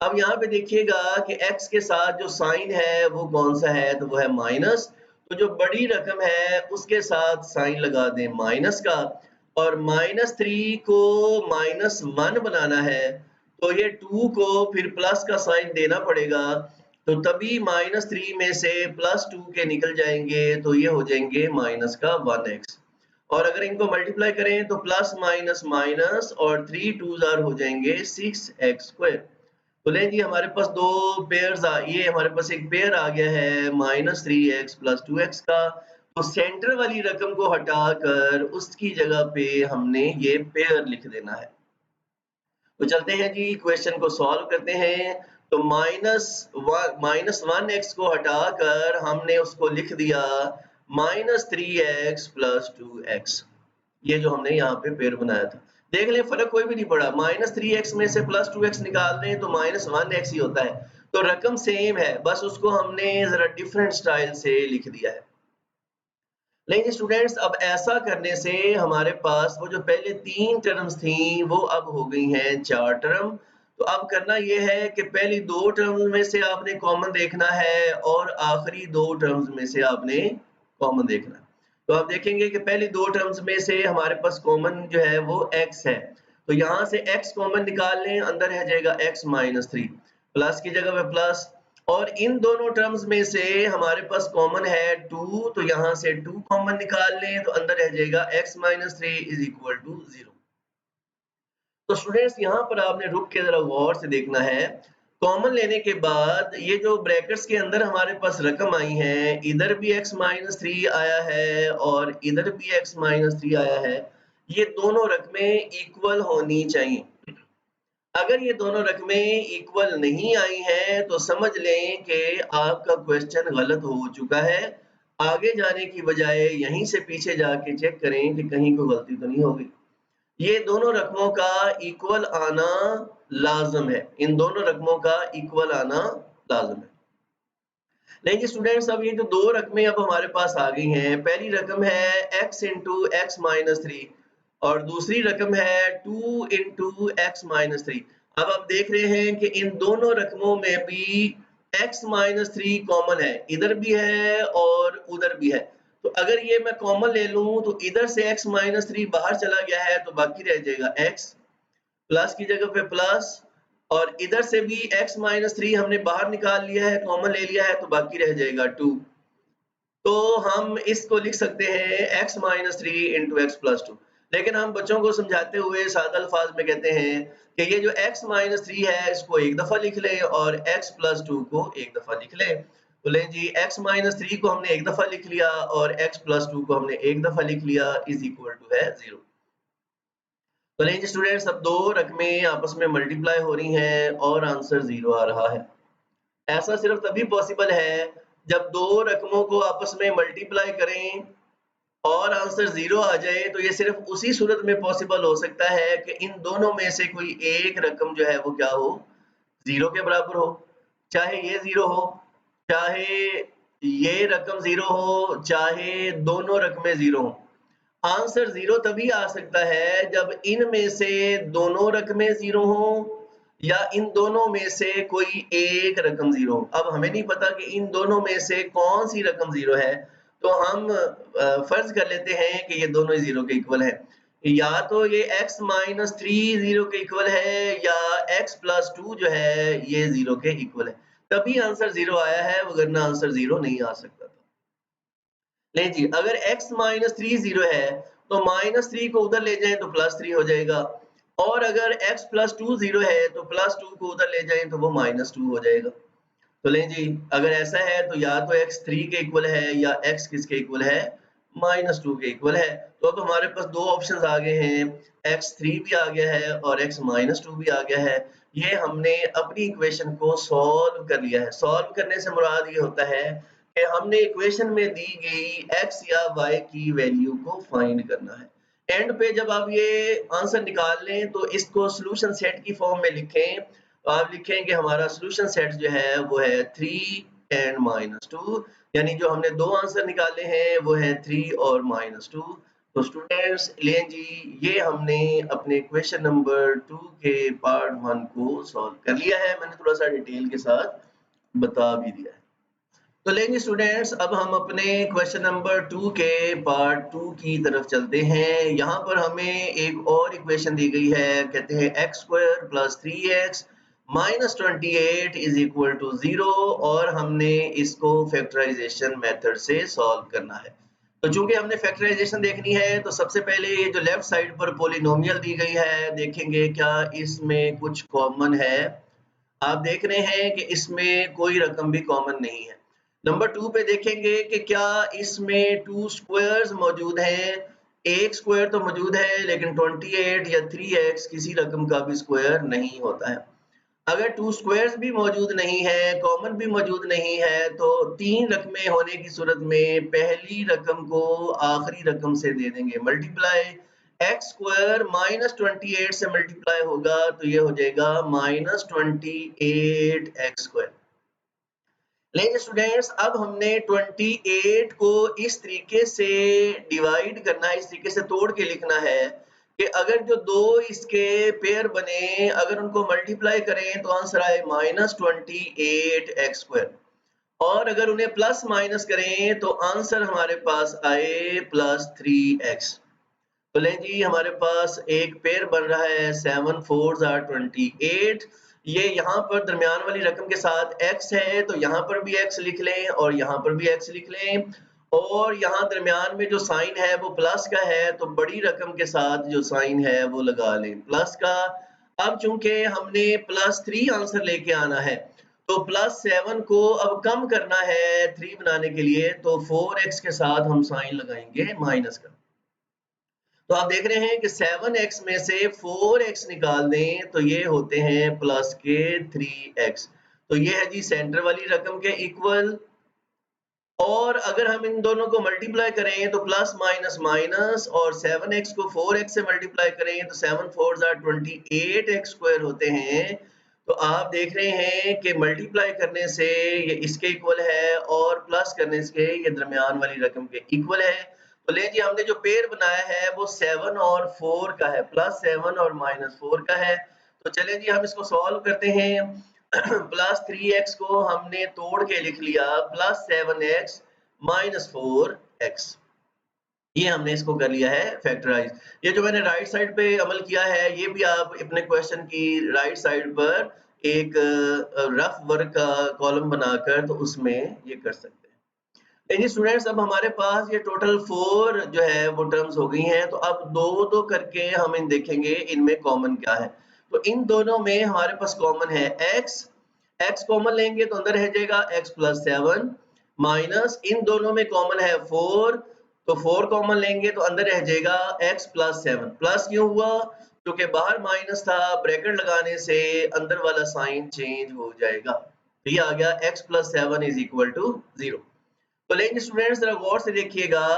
अब यहाँ पे देखिएगा कि x के साथ जो साइन है वो कौन सा है, तो वो है माइनस। तो जो बड़ी रकम है उसके साथ साइन लगा दें माइनस का और -3 को -1 बनाना है तो ये 2 को फिर प्लस का साइन देना पड़ेगा, तो तभी -3 में से +2 के निकल जाएंगे तो ये हो जाएंगे माइनस का 1x और अगर इनको मल्टीप्लाई करें तो प्लस माइनस माइनस और 3 2s आर हो जाएंगे 6x²। तो लें जी हमारे पास दो पेयर्स ये हमारे पास एक पेयर आ गया है -3x + 2x का। तो सेंटर वाली रकम को हटाकर उसकी जगह पे हमने ये पेयर लिख देना है। तो चलते हैं जी क्वेश्चन को सॉल्व करते हैं। तो -1x को हटाकर हमने उसको लिख दिया -3x + 2x। ये जो हमने यहाँ पे पेयर बनाया था, देख लें फर्क कोई भी नहीं पड़ा। -3x में से +2x निकाल दें तो -1x ही होता है, तो रकम सेम है, बस उसको हमने जरा डिफरेंट स्टाइल से लिख दिया है। लेकिन स्टूडेंट्स अब ऐसा करने से हमारे पास वो जो पहले 3 टर्म्स थी वो अब हो गई हैं 4 टर्म। तो अब करना ये है कि पहली 2 टर्म्स में से आपने कॉमन देखना है और आखिरी 2 टर्म्स में से आपने कॉमन देखना है। तो आप देखेंगे कि पहली 2 टर्म्स में से हमारे पास कॉमन जो है वो x है, तो यहाँ से x कॉमन निकाल लें, अंदर रह जाएगा x - 3 प्लस की जगह पे प्लस और इन दोनों टर्म्स में से हमारे पास कॉमन है 2, तो यहाँ से 2 कॉमन निकाल लें तो अंदर रह जाएगा x - 3 = 0। तो स्टूडेंट्स यहाँ पर आपने रुक के जरा गौर से देखना है। कॉमन लेने के बाद ये जो ब्रैकेट्स के अंदर हमारे पास रकम आई है, इधर भी x - 3 आया है और इधर भी x - 3 आया है, ये दोनों रकमें इक्वल होनी चाहिए। अगर ये दोनों रकमें इक्वल नहीं आई हैं तो समझ लें कि आपका क्वेश्चन गलत हो चुका है। आगे जाने की बजाय यहीं से पीछे जाके चेक करें कि कहीं कोई गलती तो नहीं हो गई। ये दोनों रकमों का इक्वल आना लाजम है, इन दोनों रकमों का इक्वल आना लाजम है। लेकिन स्टूडेंट्स अब ये जो दो रकमें अब हमारे पास आ गई हैं, पहली रकम है x × x - 3 और दूसरी रकम है 2 × x - 3। अब आप देख रहे हैं कि इन दोनों रकमों में भी x - 3 कॉमन है, इधर भी है और उधर भी है। तो अगर ये मैं कॉमन ले लूं तो इधर से x - 3 बाहर चला गया है तो बाकी रह जाएगा x प्लस की जगह पे प्लस और इधर से भी x - 3 हमने बाहर निकाल लिया है, कॉमन ले लिया है तो बाकी रह जाएगा 2। तो हम इसको लिख सकते हैं x - 3 × x + 2। लेकिन हम बच्चों को समझाते हुए सादा अल्फाज में कहते हैं कि ये जो x - 3 है इसको एक दफा लिख लें और x + 2 को एक दफा लिख लें। तो लें जी x - 3 को हमने एक दफा लिख लिया और x + 2 को हमने एक दफा लिख लिया = है 0। तो लें जी स्टूडेंट्स अब दो रकमें आपस में मल्टीप्लाई हो रही हैं और आंसर 0 आ रहा है। ऐसा सिर्फ तभी पॉसिबल है जब दो रकमों को आपस में मल्टीप्लाई करें और आंसर 0 आ जाए, तो ये सिर्फ उसी सूरत में पॉसिबल हो सकता है कि इन दोनों में से कोई एक रकम जो है वो क्या हो, 0 के बराबर हो। चाहे ये 0 हो, चाहे ये रकम 0 हो, चाहे दोनों रकमें 0 हो। आंसर 0 तभी आ सकता है जब इनमें से दोनों रकमें 0 हों या इन दोनों में से कोई एक रकम 0 हो। अब हमें नहीं पता कि इन दोनों में से कौन सी रकम 0 है, तो हम फर्ज कर लेते हैं कि ये दोनों ही 0 के इक्वल हैं। या तो ये x - 3 0 के इक्वल है या x + 2 जो है ये 0 के इक्वल है, तभी आंसर 0 आया है, वरना आंसर 0 नहीं आ सकता था। ले जी अगर x - 3 0 है तो -3 को उधर ले जाएं तो +3 हो जाएगा और अगर x + 2 0 है तो +2 को उधर ले जाएं तो वो -2 हो जाएगा। तो लें जी अगर ऐसा है तो या तो x 3 के इक्वल है या x किसके इक्वल है, -2 के इक्वल है। तो अब हमारे पास दो ऑप्शंस आ गए हैं, x 3 भी आ गया है और x -2 भी आ गया है। ये हमने अपनी इक्वेशन को सॉल्व कर लिया है। सॉल्व करने से मुराद ये होता है कि हमने इक्वेशन में दी गई x या y की वैल्यू को फाइंड करना है। एंड पे जब आप ये आंसर निकाल लें तो इसको सॉल्यूशन सेट की फॉर्म में लिखें। तो आप लिखें कि हमारा सॉल्यूशन सेट जो है वो है 3 एंड -2, यानी जो हमने दो आंसर निकाले हैं वो है 3 और -2। तो स्टूडेंट्स लें जी, ये हमने अपने क्वेश्चन नंबर 2 के पार्ट 1 को सॉल्व कर लिया है। मैंने थोड़ा सा डिटेल के साथ बता भी दिया है। तो लेंगे स्टूडेंट्स, अब हम अपने क्वेश्चन नंबर 2 के पार्ट 2 की तरफ चलते हैं। यहाँ पर हमें एक और इक्वेशन दी गई है, कहते हैं x² + 3x - 28 = 0 और हमने इसको फैक्टराइजेशन मेथड से सॉल्व करना है। तो चूंकि हमने फैक्टराइजेशन देखनी है तो सबसे पहले ये जो लेफ्ट साइड पर पॉलिनोमियल दी गई है, देखेंगे क्या इसमें कुछ कॉमन है। आप देख रहे हैं कि इसमें कोई रकम भी कॉमन नहीं है। नंबर 2 पे देखेंगे कि क्या इसमें 2 स्क्वायर्स मौजूद हैं। एक स्क्वायर तो मौजूद है लेकिन 28 या 3x किसी रकम का भी स्क्वायर नहीं होता है। अगर 2 स्क्वायर्स भी मौजूद नहीं है, कॉमन भी मौजूद नहीं है, तो 3 रकमें होने की सूरत में पहली रकम को आखिरी रकम से दे देंगे मल्टीप्लाई। x² -28 से मल्टीप्लाई होगा तो ये हो जाएगा -28x²। लेकिन स्टूडेंट्स अब हमने 28 को इस तरीके से डिवाइड करना है, इस तरीके से तोड़ के लिखना है कि अगर जो दो इसके पेयर बने, अगर उनको मल्टीप्लाई करें तो आंसर आए -28x² और अगर उन्हें प्लस माइनस करें तो आंसर हमारे पास आए +3x। तो लें जी, हमारे पास एक पेयर बन रहा है 7 4s are 28। ये यहाँ पर दरमियान वाली रकम के साथ x है तो यहाँ पर भी x लिख लें और यहाँ पर भी x लिख लें और यहाँ दरमियान में जो साइन है वो प्लस का है तो बड़ी रकम के साथ जो साइन है वो लगा लें प्लस का। अब चूंकि हमने +3 आंसर लेके आना है तो +7 को अब कम करना है 3 बनाने के लिए, तो 4x के साथ हम साइन लगाएंगे माइनस का। तो आप देख रहे हैं कि 7x में से 4x निकाल दें तो ये होते हैं प्लस के 3x। तो ये है जी सेंटर वाली रकम के इक्वल। और अगर हम इन दोनों को मल्टीप्लाई करें तो प्लस माइनस माइनस और 7x को 4x से मल्टीप्लाई करें तो 7 4s are 28x² होते हैं। तो आप देख रहे हैं कि मल्टीप्लाई करने से ये इसके इक्वल है और प्लस करने से ये दरमियान वाली रकम के इक्वल है। तो ले जी, हमने जो पेयर बनाया है वो 7 और 4 का है, +7 और -4 का है। तो चले जी हम इसको सॉल्व करते हैं। +3x को हमने तोड़ के लिख लिया +7x -4x। ये हमने इसको कर लिया है फैक्टराइज। ये जो मैंने राइट साइड पे अमल किया है ये भी आप अपने क्वेश्चन की राइट साइड पर एक रफ वर्क का कॉलम बनाकर तो उसमें ये कर सकते हैं। लेकिन स्टूडेंट्स अब हमारे पास ये टोटल 4 जो है वो टर्म्स हो गई हैं। तो अब दो दो करके हम इन देखेंगे इनमें कॉमन क्या है। तो इन दोनों में हमारे पास कॉमन है x कॉमन लेंगे तो अंदर रह जाएगा x + 7 माइनस इन दोनों में कॉमन है 4 तो 4 कॉमन लेंगे तो अंदर रह जाएगा x + 7। प्लस क्यों हुआ? क्योंकि बाहर माइनस था, ब्रैकेट लगाने से अंदर वाला साइन चेंज हो जाएगा। तो ये आ गया x + 7 = 0। तो लेकिन स्टूडेंट्स जरा गौर से देखिएगा,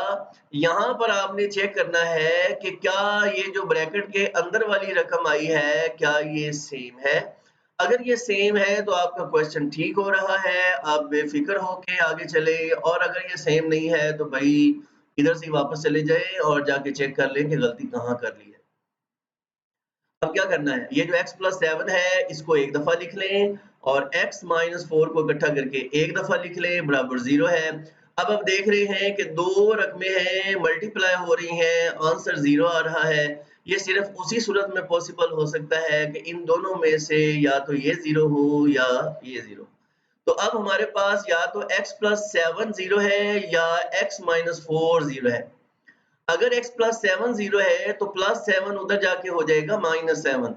यहाँ पर आपने चेक करना है कि क्या ये जो ब्रैकेट के अंदर वाली रकम आई है क्या ये सेम है। अगर ये सेम है तो आपका क्वेश्चन ठीक हो रहा है, आप बेफिक्र होके आगे चले। और अगर ये सेम नहीं है तो भाई इधर से वापस चले जाए और जाके चेक कर लें कि गलती कहाँ कर ली है। अब क्या करना है, ये जो x + 7 है इसको एक दफा लिख लें और x - 4 को इकट्ठा करके एक दफा लिख लें बराबर 0 है। अब आप देख रहे हैं कि दो रकमें हैं मल्टीप्लाई हो रही हैं, आंसर 0 आ रहा है। ये सिर्फ उसी सूरत में पॉसिबल हो सकता है कि इन दोनों में से या तो ये 0 हो या ये 0। तो अब हमारे पास या तो x + 7 0 है या x - 4 0 है। अगर x + 7 0 है तो +7 उधर जाके हो जाएगा -7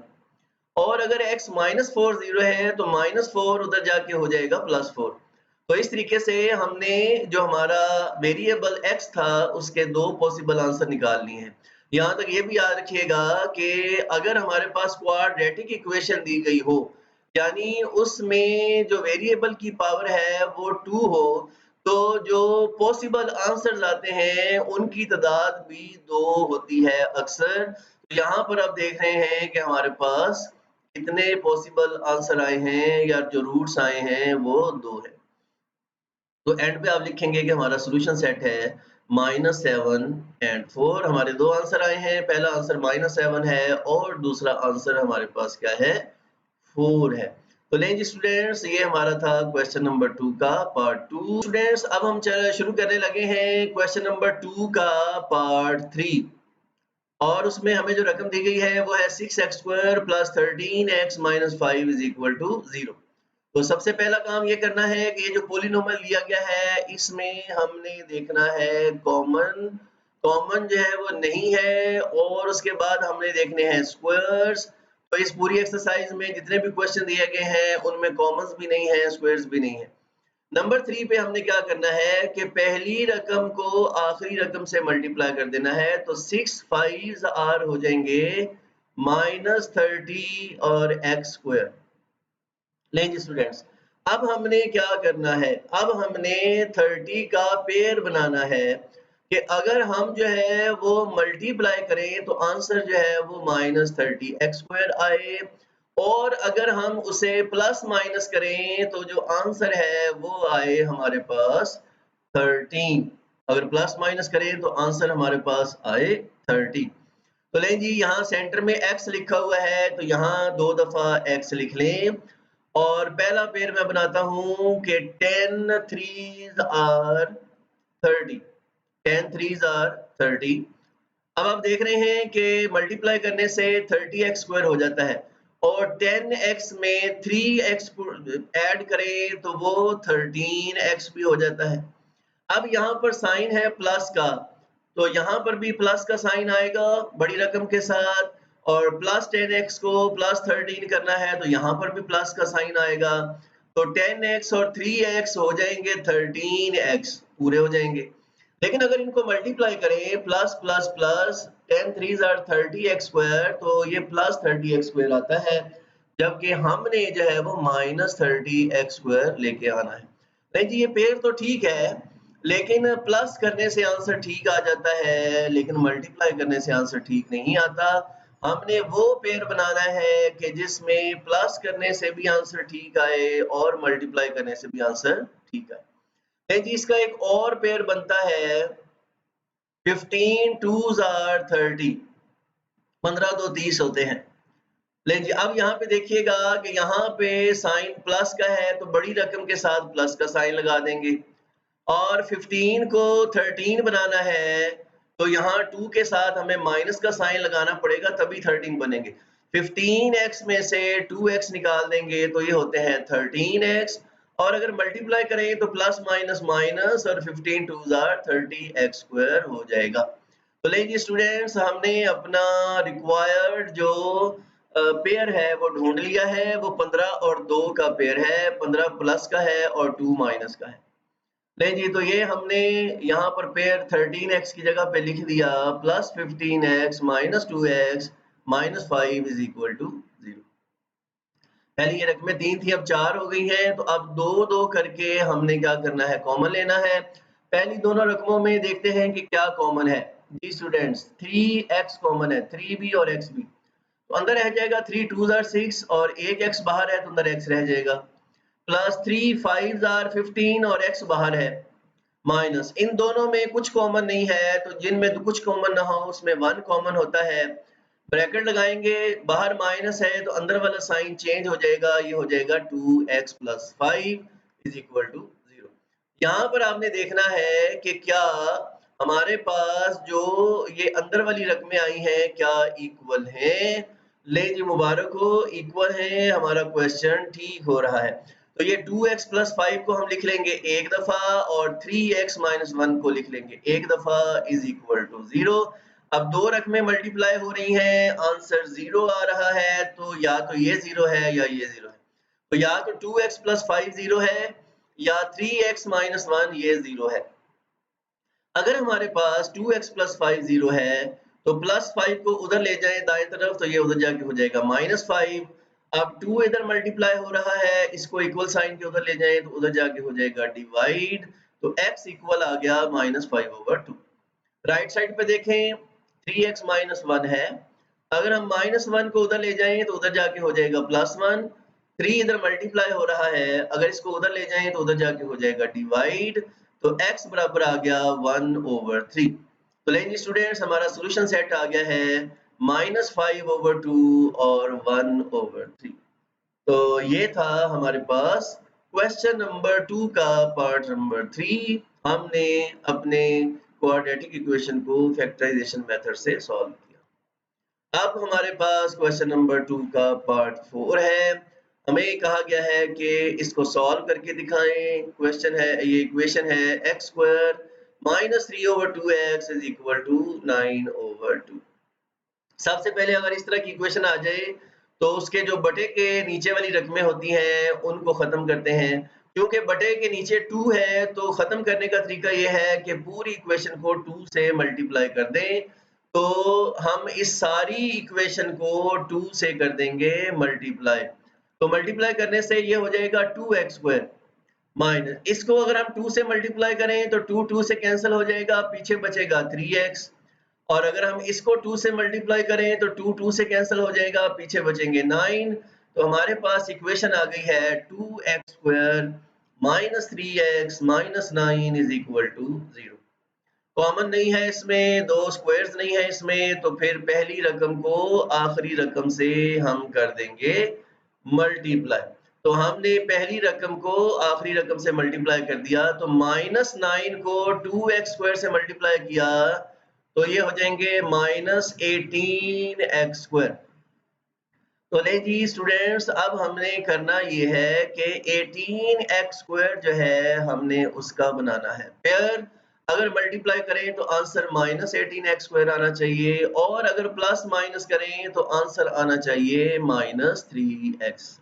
और अगर x - 4 0 है तो -4 उधर जाके हो जाएगा +4। तो इस तरीके से हमने जो हमारा वेरिएबल x था उसके दो पॉसिबल आंसर निकाल लिए हैं। यहाँ तक ये भी याद रखिएगा कि अगर हमारे पास क्वाड्रेटिक इक्वेशन दी गई हो, यानी उसमें जो वेरिएबल की पावर है वो 2 हो, तो जो पॉसिबल आंसर्स आते हैं उनकी तादाद भी 2 होती है अक्सर। तो यहाँ पर आप देख रहे हैं कि हमारे पास कितने पॉसिबल आंसर आए हैं या जो रूट्स आए हैं वो 2 है। तो एंड पे आप लिखेंगे कि हमारा सॉल्यूशन सेट है -7 एंड 4। हमारे 2 आंसर आए हैं, पहला आंसर -7 है और दूसरा आंसर हमारे पास क्या है 4 है। तो लें जी स्टूडेंट्स, ये हमारा था क्वेश्चन नंबर 2 का पार्ट 2। स्टूडेंट्स अब हम शुरू करने लगे हैं क्वेश्चन नंबर 2 का पार्ट 3 और उसमें हमें जो रकम दी गई है वो है 6x² + 13x - 5 = 0। तो सबसे पहला काम ये करना है कि ये जो पॉलीनोमियल लिया गया है इसमें हमने देखना है कॉमन जो है वो नहीं है और उसके बाद हमने देखने हैं स्क्वायर्स। तो इस पूरी एक्सरसाइज में जितने भी क्वेश्चन दिए गए हैं उनमें कॉमन्स भी नहीं है, स्क्वायर्स भी नहीं है। नंबर 3 पे हमने क्या करना है कि पहली रकम को आखिरी रकम से मल्टीप्लाई कर देना है। तो 6 5s आर हो जाएंगे -30 और x²। लें जी स्टूडेंट्स, अब हमने क्या करना है, अब हमने 30 का पेयर बनाना है कि अगर हम जो है वो मल्टीप्लाई करें तो आंसर जो है वो -30x² आए और अगर हम उसे प्लस माइनस करें तो जो आंसर है वो आए हमारे पास 13। अगर प्लस माइनस करें तो आंसर हमारे पास आए 30। तो लें जी, यहाँ सेंटर में x लिखा हुआ है तो यहाँ 2 दफा x लिख लें और पहला पेयर मैं बनाता हूं कि 10 3s are 30। 10 3s are 30। अब आप देख रहे हैं कि मल्टीप्लाई करने से 30x² हो जाता है और 10x में 3x ऐड करें तो वो 13x भी हो जाता है। अब यहाँ पर साइन है प्लस का, तो यहाँ पर भी प्लस का साइन आएगा बड़ी रकम के साथ और प्लस 10x को प्लस 13 करना है तो यहाँ पर भी प्लस का साइन आएगा। तो 10x और 3x हो जाएंगे 13x पूरे हो जाएंगे। लेकिन अगर इनको मल्टीप्लाई करें plus plus plus 10 3s are 30x² तो ये प्लस 30x² आता है, जबकि हमने जो है वो -30x² लेके आना है। नहीं जी, ये पेयर तो ठीक है लेकिन प्लस करने से आंसर ठीक आ जाता है लेकिन मल्टीप्लाई करने से आंसर ठीक नहीं आता। हमने वो पेयर बनाना है कि जिसमें प्लस करने से भी आंसर ठीक आए और मल्टीप्लाई करने से भी आंसर ठीक आए। नहीं जी, इसका एक और पेयर बनता है 15 2s are 30। 15 2 30 होते हैं। लेकिन जी अब यहाँ पे देखिएगा कि यहाँ पे साइन प्लस का है तो बड़ी रकम के साथ प्लस का साइन लगा देंगे और 15 को 13 बनाना है तो यहाँ 2 के साथ हमें माइनस का साइन लगाना पड़ेगा तभी 13 बनेंगे। 15x में से 2x निकाल देंगे तो ये होते हैं 13x और अगर मल्टीप्लाई करें तो प्लस माइनस माइनस और 15 2s are 30x² हो जाएगा। तो लेकिन स्टूडेंट्स हमने अपना रिक्वायर्ड जो पेयर है वो ढूंढ लिया है, वो 15 और 2 का पेयर है, 15 प्लस का है और 2 माइनस का है। नहीं जी, तो ये हमने यहाँ पर पेयर 13x की जगह पे लिख दिया plus 15x minus 2x minus 5 is equal to 0। पहले ये रकमें 3 थी अब 4 हो गई हैं तो अब 2 2 करके हमने क्या करना है कॉमन लेना है। पहली दोनों रकमों में देखते हैं कि क्या कॉमन है। जी स्टूडेंट्स 3x कॉमन है, 3b और x भी, तो अंदर रह जाएगा 3 2s are 6 और एक x बाहर है तो अंदर x रह जाएगा प्लस 3 5s are 15 और x बाहर है माइनस इन दोनों में कुछ कॉमन नहीं है तो जिनमें कुछ कॉमन ना हो उसमें 1 कॉमन होता है। ब्रैकेट लगाएंगे, बाहर माइनस है तो अंदर वाला साइन चेंज हो जाएगा, ये हो जाएगा 2x + 5 इज इक्वल टू 0। यहाँ पर आपने देखना है कि क्या हमारे पास जो ये अंदर वाली रकमें आई हैं क्या इक्वल हैं। ले जी मुबारक हो, इक्वल है, हमारा क्वेश्चन ठीक हो रहा है। तो ये 2x + 5 को हम लिख लेंगे एक दफा और 3x - 1 को लिख लेंगे एक दफा इज इक्वल टू 0। अब दो रकमें मल्टीप्लाई हो रही हैं, आंसर 0 आ रहा है तो या तो ये 0 है या ये 0 है। तो या तो 2x + 5 0 है या 3x - 1 ये 0 है। अगर हमारे पास 2x + 5 0 है तो +5 को उधर ले जाएं दाएं तरफ तो ये उधर जाके हो जाएगा -5। अब 2 इधर मल्टीप्लाई हो रहा है, इसको इक्वल साइन के उधर ले जाएं तो उधर जाके हो जाएगा डिवाइड तो x इक्वल आ गया -5/2। राइट साइड पे देखें 3x - 1 है, अगर हम -1 को उधर ले जाएं तो उधर जाके हो जाएगा +1, 3 इधर मल्टीप्लाई हो रहा है, अगर इसको उधर ले जाएं तो उधर जाके हो जाएगा डिवाइड, तो x बराबर आ गया 1/3। तो लेंगे स्टूडेंट्स हमारा सॉल्यूशन सेट आ गया है -5/2 और 1/3। तो ये था हमारे पास क्वेश्चन नंबर 2 का पार्ट नंबर 3। हमने अपने क्वाड्रेटिक इक्वेशन को फैक्टराइजेशन मेथड से सॉल्व किया। अब हमारे पास क्वेश्चन नंबर 2 का पार्ट 4 है। हमें कहा गया है कि इसको सॉल्व करके दिखाएं। क्वेश्चन है, ये इक्वेशन है x² - 3/2x = 9/2। सबसे पहले अगर इस तरह की इक्वेशन आ जाए तो उसके जो बटे के नीचे वाली रकमें होती हैं उनको खत्म करते हैं। क्योंकि बटे के नीचे 2 है तो खत्म करने का तरीका ये है कि पूरी इक्वेशन को 2 से मल्टीप्लाई कर दें। तो हम इस सारी इक्वेशन को 2 से कर देंगे मल्टीप्लाई। तो मल्टीप्लाई करने से ये हो जाएगा 2x² माइनस, इसको अगर हम 2 से मल्टीप्लाई करें तो 2 2 से कैंसिल हो जाएगा, पीछे बचेगा 3x। और अगर हम इसको 2 से मल्टीप्लाई करें तो 2 2 से कैंसिल हो जाएगा, पीछे बचेंगे 9। तो हमारे पास इक्वेशन आ गई है 2x² - 3x - 9 = 0। कॉमन नहीं है इसमें, दो स्क्वायर्स नहीं है इसमें, तो फिर पहली रकम को आखिरी रकम से हम कर देंगे मल्टीप्लाई। तो हमने पहली रकम को आखिरी रकम से मल्टीप्लाई कर दिया, तो -9 को 2x² से मल्टीप्लाई किया तो ये हो जाएंगे -18x²। तो ले जी स्टूडेंट्स, अब हमने करना ये है कि 18x² जो है हमने उसका बनाना है पेयर। अगर मल्टीप्लाई करें तो आंसर -18x² आना चाहिए, और अगर प्लस माइनस करें तो आंसर आना चाहिए -3x।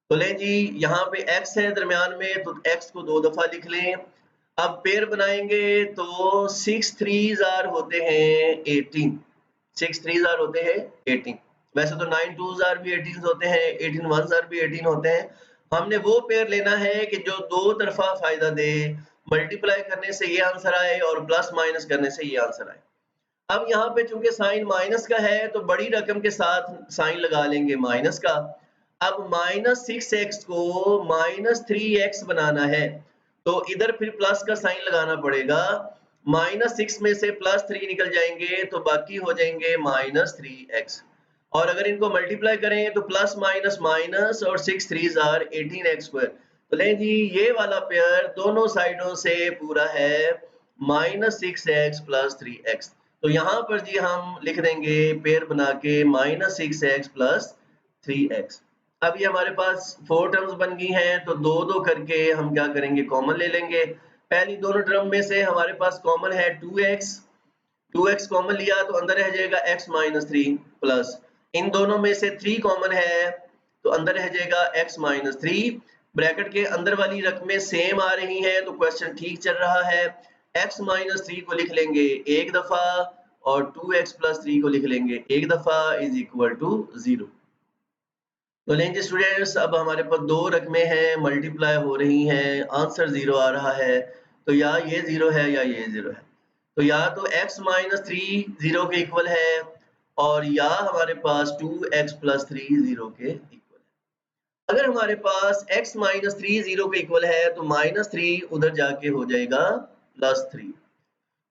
तो लें जी, यहाँ पे x है दरमियान में, तो x को 2 दफा लिख लें। अब पेयर बनाएंगे तो 6 3s होते हैं 18, 6 3s होते हैं 18। वैसे तो 9 2s भी 18 होते हैं, 18 1s भी 18 होते हैं। हमने वो पेयर लेना है कि जो दो तरफा फायदा दे, मल्टीप्लाई करने से ये आंसर आए और प्लस माइनस करने से ये आंसर आए। अब यहाँ पे चूंकि साइन माइनस का है तो बड़ी रकम के साथ साइन लगा लेंगे माइनस का। अब -6x को -3x बनाना है तो इधर फिर प्लस का साइन लगाना पड़ेगा। -6 में से +3 निकल जाएंगे तो बाकी हो जाएंगे -3x। और अगर इनको मल्टीप्लाई करें तो प्लस माइनस माइनस और 6 3s 18x²। तो लें जी, ये वाला पेयर दोनों साइडों से पूरा है -6x + 3x। तो यहाँ पर जी हम लिख देंगे पेयर बना के -6x + 3x। अब ये हमारे पास 4 टर्म्स बन गई हैं, तो 2 2 करके हम क्या करेंगे, कॉमन ले लेंगे। पहली दोनों टर्म में से हमारे पास कॉमन है 2x कॉमन लिया तो अंदर रह जाएगा x - 3 प्लस इन दोनों में से 3 कॉमन है तो अंदर रह जाएगा x - 3। ब्रैकेट के अंदर वाली रकमें सेम आ रही हैं तो क्वेश्चन ठीक चल रहा है। x - 3 को लिख लेंगे एक दफा और 2x + 3 को लिख लेंगे एक दफा = 0। तो लेंगे स्टूडेंट्स, अब हमारे पास दो रकमें हैं, मल्टीप्लाई हो रही हैं, आंसर 0 आ रहा है। तो या ये 0 है या ये 0 है। तो या तो x - 3 0 के इक्वल है और या हमारे पास 2x + 3 0 के इक्वल है। अगर हमारे पास x - 3 0 के इक्वल है तो -3 उधर जाके हो जाएगा +3,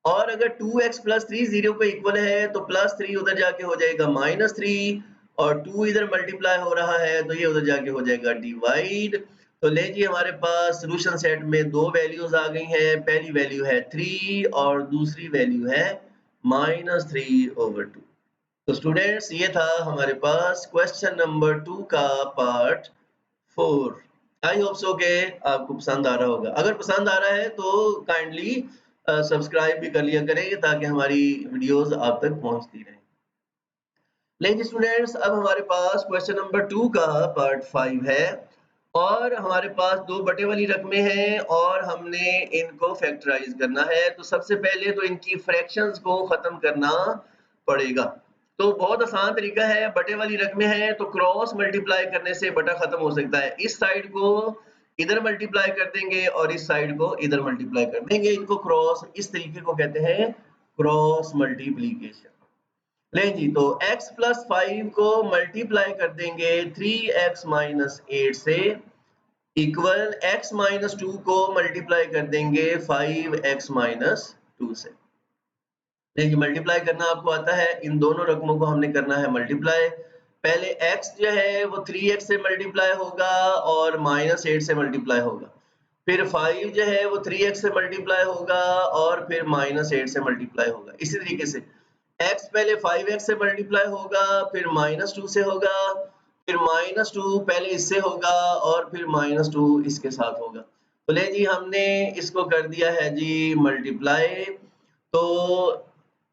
और अगर 2x + 3 0 के इक्वल है तो +3 उधर जाके हो जाएगा -3, और 2 इधर मल्टीप्लाई हो रहा है तो ये उधर जाके हो जाएगा डिवाइड। तो ले जी, हमारे पास सॉल्यूशन सेट में दो वैल्यूज आ गई हैं। पहली वैल्यू है 3 और दूसरी वैल्यू है -3/2। तो स्टूडेंट्स, ये था हमारे पास क्वेश्चन नंबर 2 का पार्ट 4। आई होप सो के आपको पसंद आ रहा होगा। अगर पसंद आ रहा है तो काइंडली सब्सक्राइब भी कर लिया करें ताकि हमारी वीडियोस आप तक पहुंचती रहें। लेकिन स्टूडेंट्स, अब हमारे पास क्वेश्चन नंबर 2 का पार्ट 5 है और हमारे पास दो बटे वाली रकमें हैं और हमने इनको फैक्टराइज करना है। तो सबसे पहले तो इनकी फ्रैक्शंस को खत्म करना पड़ेगा। तो बहुत आसान तरीका है, बटे वाली रकमें हैं तो क्रॉस मल्टीप्लाई करने से बटा खत्म हो सकता है। इस साइड को इधर मल्टीप्लाई कर देंगे और इस साइड को इधर मल्टीप्लाई कर देंगे। इनको क्रॉस, इस तरीके को कहते हैं क्रॉस मल्टीप्लीकेशन। लें जी, तो x प्लस 5 को मल्टीप्लाई कर देंगे 3x माइनस 8 से, इक्वल x माइनस 2 को मल्टीप्लाई कर देंगे 5x माइनस 2 से। देखिए मल्टीप्लाई करना आपको आता है, इन दोनों रकमों को हमने करना है मल्टीप्लाई। पहले x जो है वो 3x से मल्टीप्लाई होगा और माइनस 8 से मल्टीप्लाई होगा, फिर 5 जो है वो 3x से मल्टीप्लाई होगा और फिर माइनस 8 से मल्टीप्लाई होगा। इसी तरीके से x पहले 5x से मल्टीप्लाई होगा, फिर माइनस 2 से होगा, फिर माइनस 2 पहले इससे होगा और फिर माइनस 2 इसके साथ होगा। तो ले जी हमने इसको कर दिया है जी मल्टीप्लाई। तो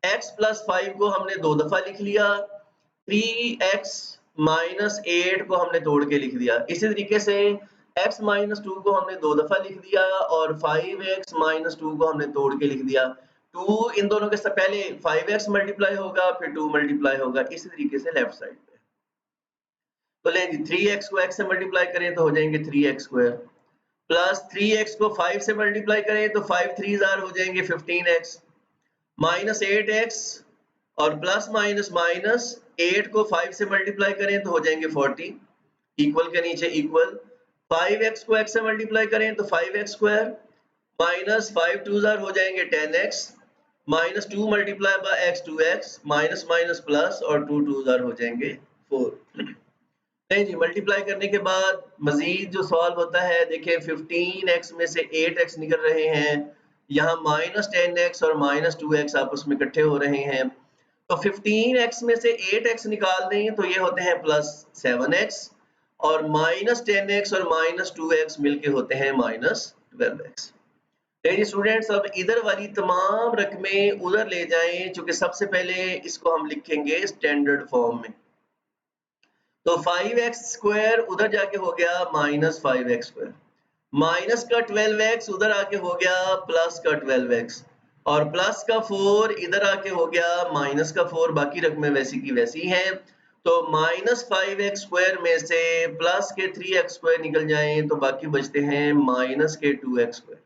x प्लस 5 को हमने 2 दफा लिख लिया, 3x माइनस 8 को हमने तोड़ के लिख दिया। इसी तरीके से x माइनस 2 को हमने 2 दफा लिख दिया और 5x माइनस 2 को हमने तोड़ के लिख दिया। 2 इन दोनों के साथ पहले 5x मल्टीप्लाई होगा, फिर 2 मल्टीप्लाई होगा, इसी तरीके से लेफ्ट साइड पे। तो लें जी 3x को x से मल्टीप्लाई करें तो हो जाएंगे 3x स्क्वायर, प्लस 3x को 5 से मल्टीप्लाई करें तो 5 3 हो जाएंगे 15x, माइनस 8x और प्लस माइनस माइनस 8 को 5 से मल्टीप्लाई करें तो हो जाएंगे 40, इक्वल के नीचे इक्वल, 5x को x से मल्टीप्लाई करें तो 5x स्क्वायर, माइनस 5 2 हो जाएंगे 10x, minus 2 multiply by x 2x, minus minus plus और 2 2 हो जाएंगे 4। नहीं जी, मल्टीप्लाई करने के बाद मजीद जो सॉल्व होता है, देखें 15x में से 8x निकल रहे हैं, यहाँ माइनस 10x और माइनस 2x आपस में इकट्ठे हो रहे हैं। तो 15x में से 8x निकाल दें तो ये होते हैं प्लस 7x और माइनस 10x और माइनस 2x मिलके होते हैं माइनस 12x। देखिए स्टूडेंट्स, अब इधर वाली तमाम रकमें उधर ले जाएं, क्योंकि सबसे पहले इसको हम लिखेंगे स्टैंडर्ड फॉर्म में। तो 5x स्क्वायर उधर जाके हो गया माइनस 5x स्क्वायर, माइनस का 12x उधर आके हो गया प्लस का 12x और प्लस का 4 इधर आके हो गया माइनस का 4, बाकी रकमें वैसी की वैसी हैं। तो माइनस 5x स्क्वायर में से प्लस के 3x स्क्वायर निकल जाएं तो बाकी बचते हैं माइनस के 2x स्क्वायर,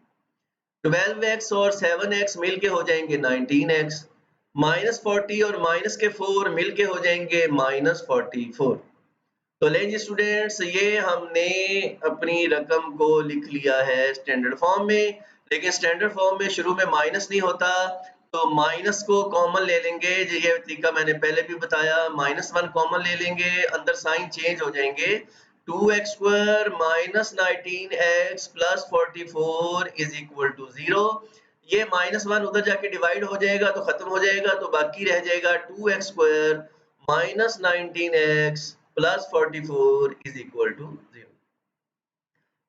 12x और 7x मिलके हो जाएंगे 19x, माइनस 40 और माइनस के 4 मिलके हो जाएंगे माइनस 44। तो लें जी स्टूडेंट्स, ये हमने अपनी रकम को लिख लिया है स्टैंडर्ड फॉर्म में, लेकिन स्टैंडर्ड फॉर्म में शुरू में माइनस नहीं होता, तो माइनस को कॉमन ले लेंगे। ये तरीका मैंने पहले भी बताया, -1 कॉमन ले लेंगे, अंदर साइन चेंज हो जाएंगे, 2x square minus 19x plus 44 is equal to 0। ये -1 उधर जाके डिवाइड हो जाएगा तो खत्म हो जाएगा, तो बाकी रह जाएगा 2x square minus 19x plus 44 is equal to 0।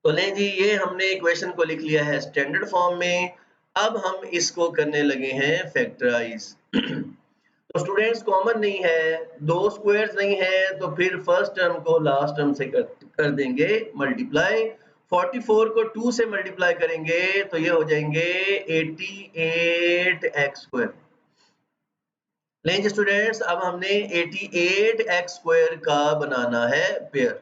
तो लें जी, ये हमने इक्वेशन को लिख लिया है स्टैंडर्ड फॉर्म में। अब हम इसको करने लगे हैं फैक्टराइज। तो स्टूडेंट्स, कॉमन नहीं है, दो स्क्वायर्स नहीं है, तो फिर फर्स्ट टर्म को लास्ट टर्म से कर देंगे मल्टीप्लाई। 44 को 2 से मल्टीप्लाई करेंगे तो ये हो जाएंगे 88x स्क्वायर। लेंगे स्टूडेंट्स, अब हमने 88x स्क्वायर का बनाना है पेयर।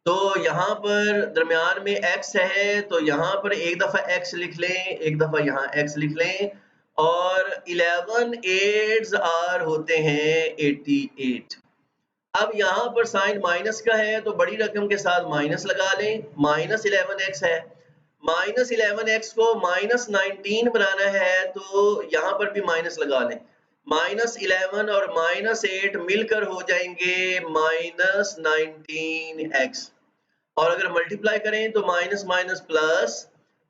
तो यहाँ पर दरमियान में x है, तो यहाँ पर एक दफा x लिख लें, एक दफा यहाँ x लिख लें, और 11 8s आर होते हैं 88। अब यहाँ पर साइन माइनस का है तो बड़ी रकम के साथ माइनस लगा लें, माइनस 11x है, माइनस 11x को माइनस 19 बनाना है तो यहाँ पर भी माइनस लगा लें, माइनस 11 और माइनस 8 मिलकर हो जाएंगे माइनस 19x, और अगर मल्टीप्लाई करें तो माइनस माइनस प्लस,